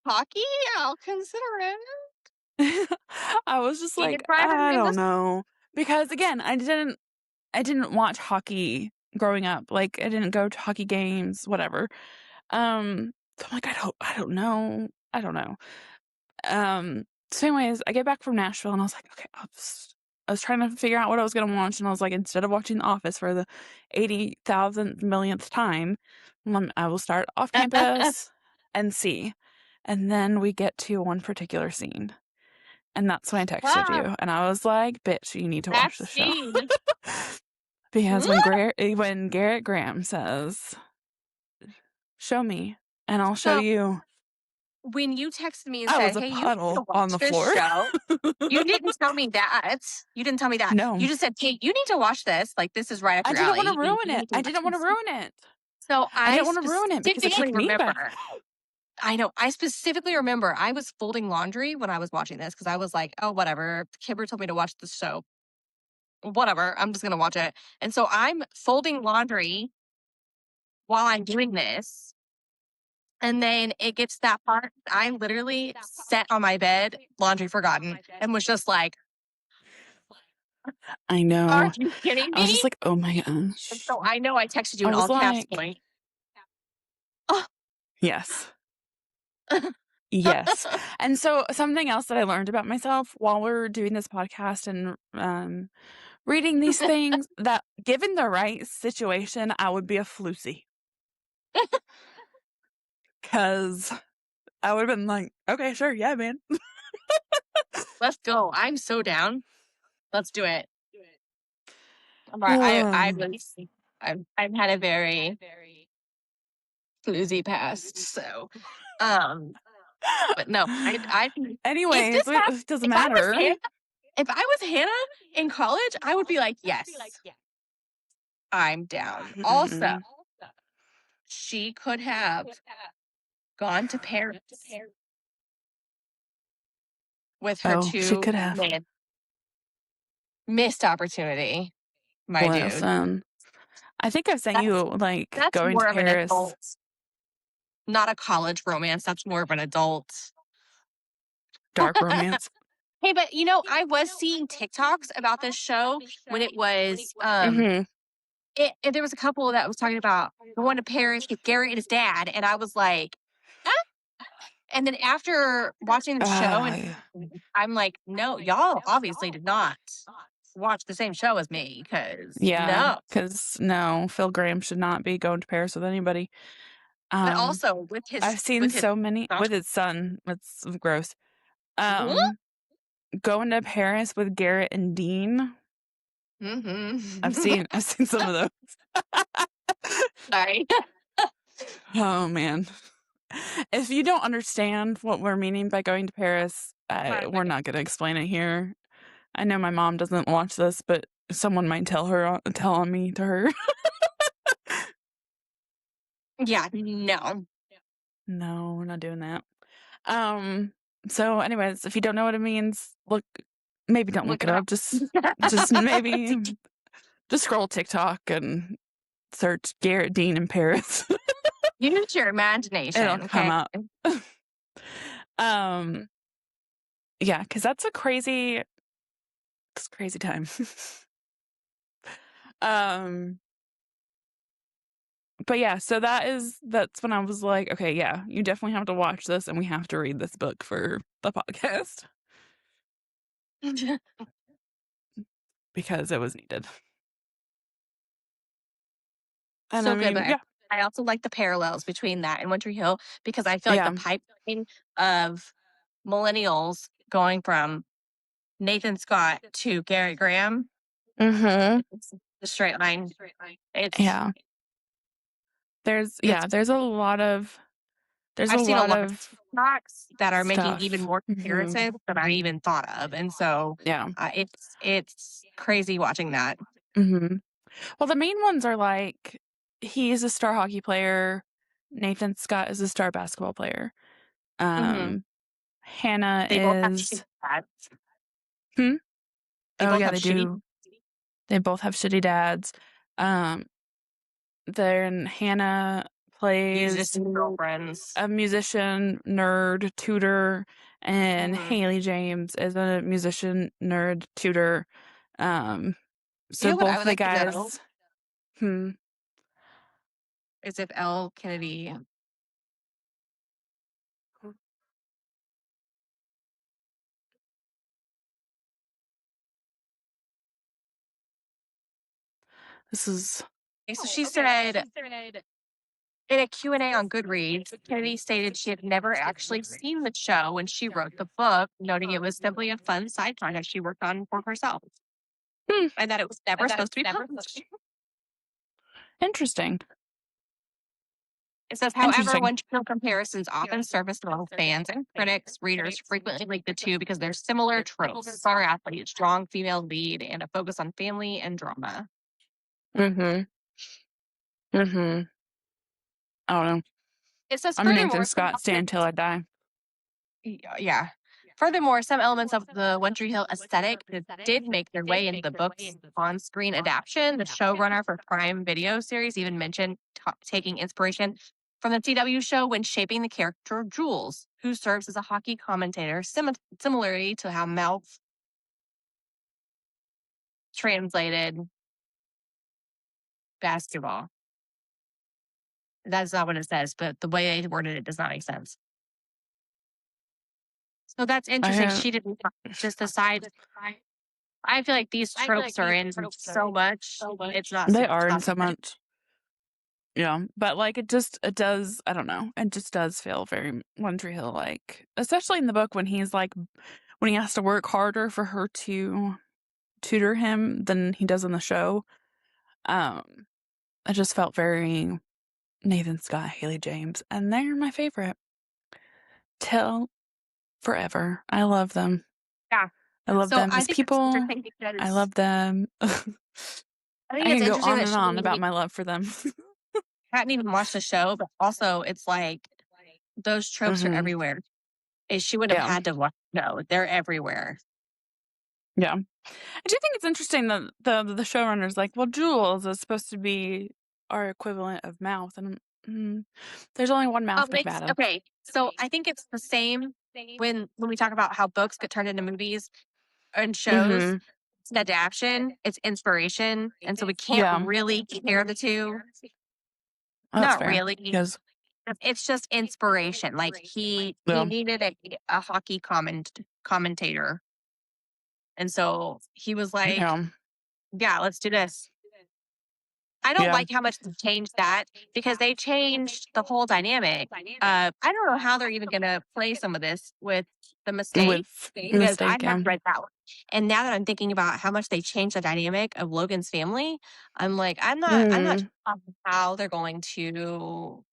hockey? I'll consider it. I was just Heated like, I rivalry don't was know. Because again, I didn't watch hockey growing up. Like, I didn't go to hockey games, whatever. So I'm like, I don't know. I don't know. So anyways, I get back from Nashville and I was like, okay, I was trying to figure out what I was gonna watch, and I was like, instead of watching The Office for the 80,000th millionth time, I will start Off Campus and see. And then we get to one particular scene, and that's when I texted ah, you, and I was like, "Bitch, you need to that watch the show." scene. Because when Garrett Graham says, "Show me, and I'll show So you," when you texted me and I said, was a "Hey, you need to puddle on watch the this floor. show," you didn't tell me that. You didn't tell me that. You No. just said, "Hey, you need to watch this. Like, this is right up I your didn't wanna alley. You ruin it. need to I watch didn't wanna this." ruin it. So I I didn't wanna ruin it because it specifically took me back. remember. I know. I specifically remember I was folding laundry when I was watching this because I was like, "Oh, whatever. Kibber told me to watch this show. Whatever. I'm just gonna watch it." And so I'm folding laundry while I'm doing this. And then it gets to that part. I literally sat on my bed, laundry forgotten, and was just like, I "Are know. you kidding I was me?" just like, "Oh my And gosh." so I know I texted you I in was all caps like, going, "Oh." "Yes. Yes." And so something else that I learned about myself while we're doing this podcast and, reading these things, that given the right situation, I would be a floozy. 'Cause I would've been like, "Okay, sure, yeah, man." Let's go. I'm so down. Let's do it. I'm right. I Ugh. was I've had a very floozy past. So but no, I if Anyways, this happened it doesn't if I was matter. Hannah if I was Hannah in college, I would be like, yes, I'm down. Also, Mm-mm. she could have gone to Paris with her Oh, she 2 could have. men. Missed opportunity, my dude. Listen. I think I've sent That's you, like, that's Going to more of an Paris. adult, not a college romance. That's more of an adult. Dark romance. Hey, but I was seeing TikToks about this show when it was Mhm. there was a couple that was talking about going to Paris with Garrett and his dad, and I was like, "Ah." And then after watching the show, and Yeah. I'm like, no, y'all obviously did not watch the same show as me, because Yeah, no. because no, Phil Graham should not be going to Paris with anybody. But Um, also with I've his seen with his so many son. with his son, it's gross. Um, Going to Paris with Garrett and Dean. Mm-hmm. I've seen some of those. Sorry. Oh, man. If you don't understand what we're meaning by going to Paris, we're not gonna explain it here. I know my mom doesn't watch this, but someone might tell on me to her. Yeah, no. No, we're not doing that. Um, so anyways, if you don't know what it means, maybe don't Look look it it up. up. Just maybe just scroll TikTok and search Garrett Dean in Paris. Use your It'll imagination, come okay? up. Um, yeah, because it's a crazy time. Um, but yeah, so that's when I was like, okay, yeah, you definitely have to watch this and we have to read this book for the podcast because it was needed. And I So good, mean, but yeah, I also like the parallels between that and Winter Hill, because I feel like the yeah. pipeline of millennials going from Nathan Scott to Gary Graham, Mhm. it's the straight line. It's Yeah. it's There's a I've seen a lot lot of of TikToks that are making even stuff. more Mhm. comparisons than I even thought of, and so, Yeah. it's crazy watching that. Mhm. Well, the main ones are like he's a star hockey player, Nathan Scott is a star basketball player. Mhm. Um, Hannah They both have shitty is dads. Hmm? They Oh, both yeah, have they shitty do. They both have shitty dads. Um, then Hannah plays musician girlfriends. a musician, nerd, tutor, and Mhm. Haley James is a musician, nerd, tutor. Um, You so know what I both would the like to know guys hmm, is if Elle Kennedy this is okay, so she said in a Q&A on Goodreads, Kennedy stated she had never actually seen the show when she wrote the book, noting it was simply a fun side project she worked on for herself, hmm, and that it was never supposed to be published. interesting. It says, however, Interesting. when film comparisons often surface among fans and critics, readers frequently link the two because they're similar tropes: star athlete, strong female lead, and a focus on family and drama. Mhm. Mhm. I don't know. It says, I'm a Nathan furthermore, Scott stan till I die. Yeah. Furthermore, some elements of the One Tree Hill aesthetic that did make their way into the book's on-screen adaptation. The showrunner for Prime Video series even mentioned taking inspiration from the CW show when shaping the character of Jules, who serves as a hockey commentator, similarly to how Mouth translated basketball. That's not what it says, but the way they worded it does not make sense. So that's interesting. I She didn't just decide. I feel like these tropes are in so much. they It's are in not so surprising. much. Yeah, but, like, it does I don't know, it just does feel very One Tree Hill, like, especially in the book when he has to work harder for her to tutor him than he does in the show. Um, it just felt very Nathan Scott, Haley James, and they're my favorite till forever. I love them. Yeah. I love So them I as think it's people. interesting I because love them. I think I it's can go interesting on that and she on about my love for them. hadn't even watched the show, but also it's like those tropes are Mhm. everywhere. She wouldn't have Yeah. had to watch. No, they're everywhere. Yeah. I do think it's interesting that the showrunner's like, "Well, Jules is supposed to be our equivalent of mouth," and there's only one mouth to It's combat him. okay. So I think it's the same when we talk about how books get turned into movies and shows. Mhm. It's an adaptation, it's inspiration, and so we can't Yeah. really compare the 2. Oh, that's Not fair. really. Because It's just inspiration. Like he yeah. needed a hockey commentator, and so he was like, Yeah. "Yeah, let's do this." I don't Yeah. like how much they changed that because they changed the whole dynamic. I don't know how they're even gonna play some of this with the mistake With because I mistake, haven't yeah. read that one. And now that I'm thinking about how much they changed the dynamic of Logan's family, I'm like, I'm not Mm. sure how they're going to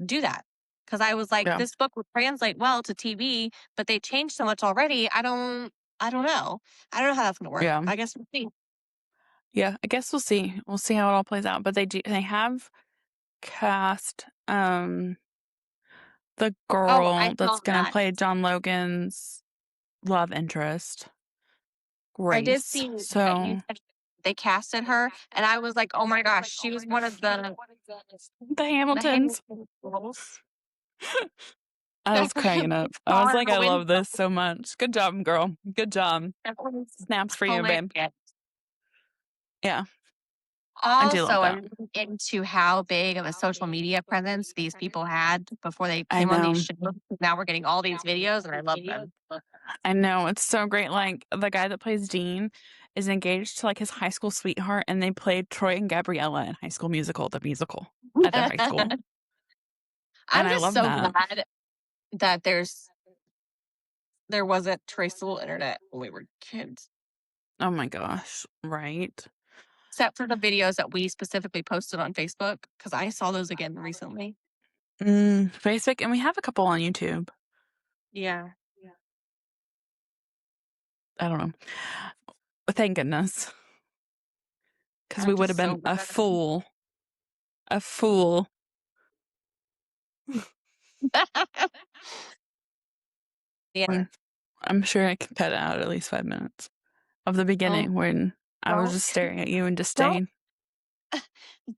do that. Because I was like, Yeah. this book would translate well to TV, but they changed so much already. I don't know. I don't know how that's gonna work. Yeah. I guess we'll see. Yeah. I guess we'll see. We'll see how it all plays out. But they have cast, the Oh, I girl saw that's gonna that. play John Logan's love interest, I did Grace. see that you So said they casted her, and I was like, "Oh my gosh, she was one of the the Hamiltons. Hamilton girls I that was cracking up. I saw was in like, the I love window." this so much. Good job, girl. Good job. That was Snaps for you, babe. hilarious. Yeah, I do love Also, that. I'm looking into how big of a social media presence these people had before they I came on these know. shows. Now we're getting all these videos, and I love them. I know. It's so great. Like the guy that plays Dean is engaged to like his high school sweetheart, and they played Troy and Gabriella in High School Musical, the musical, at their high school. And I'm I just love so that. glad that there wasn't traceable internet when we were kids. Oh my gosh. Right. Except for the videos that we specifically posted on Facebook, because I saw those again recently. Facebook, and we have a couple on YouTube. Yeah, I don't know. But thank goodness, because we I'm would have just been so a glad. fool. A fool. Yeah. I'm, I'm sure I can cut out at least 5 minutes of the Oh, beginning when I was don't just staring at you in don't disdain.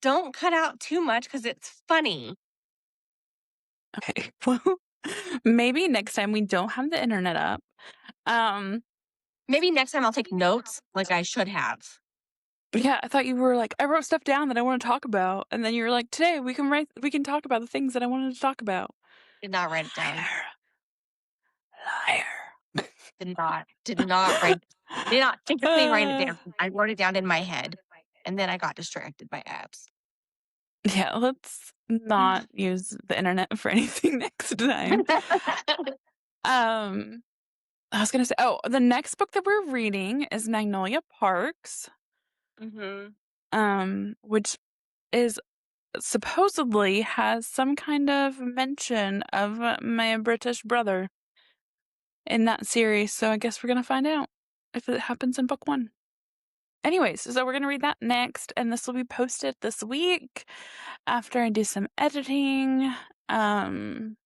don't cut out too much because it's funny. Okay. Well, maybe next time we don't have the internet up. Um, Maybe next time I'll take notes like I should have. but yeah, I thought you were like, I wrote stuff down that I want to talk about. And then you were like, today we can talk about the things that I wanted to talk about. Did not write it down. Liar. Liar. Did not physically write it Uh, down. I wrote it down in my head, and then I got distracted by apps. yeah, let's not use the internet for anything next time. Um, I was gonna say, oh, the next book that we're reading is Magnolia Parks, Mhm. which is supposedly has some kind of mention of my British brother in that series. So I guess we're gonna find out if it happens in book one. Anyways, so we're gonna read that next, and this will be posted this week after I do some editing. Um,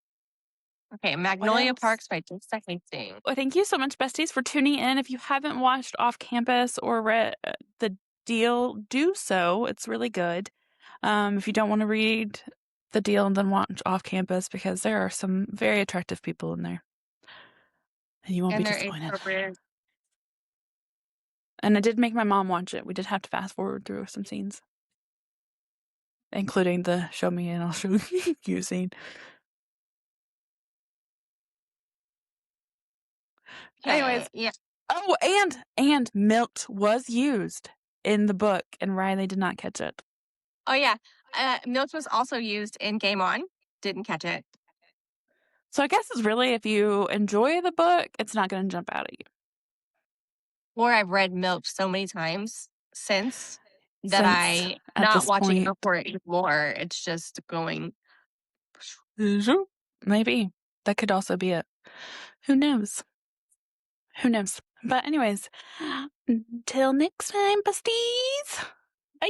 Okay, what Magnolia else? Parks by Just Second Thing. Well, thank you so much, besties, for tuning in. If you haven't watched Off Campus or read The Deal, do so. It's really good. If you don't want to read The Deal, then watch Off Campus because there are some very attractive people in there, and you won't be And they're age disappointed. appropriate. And I did make my mom watch it. We did have to fast forward through some scenes, including the "show me and I'll show you" scene. Okay, Anyways, yeah. oh, and Milt was used in the book, and Riley did not catch it. Oh, yeah. Milk was also used in Game On. Didn't catch it. So I guess it's really if you enjoy the book, it's not going to jump out at you. Or I've read Milk so many times since that Since I at not this watching point, out for it anymore. It's just going. maybe that could also be it. Who knows? Who knows? But anyways, until next time, besties. Bye.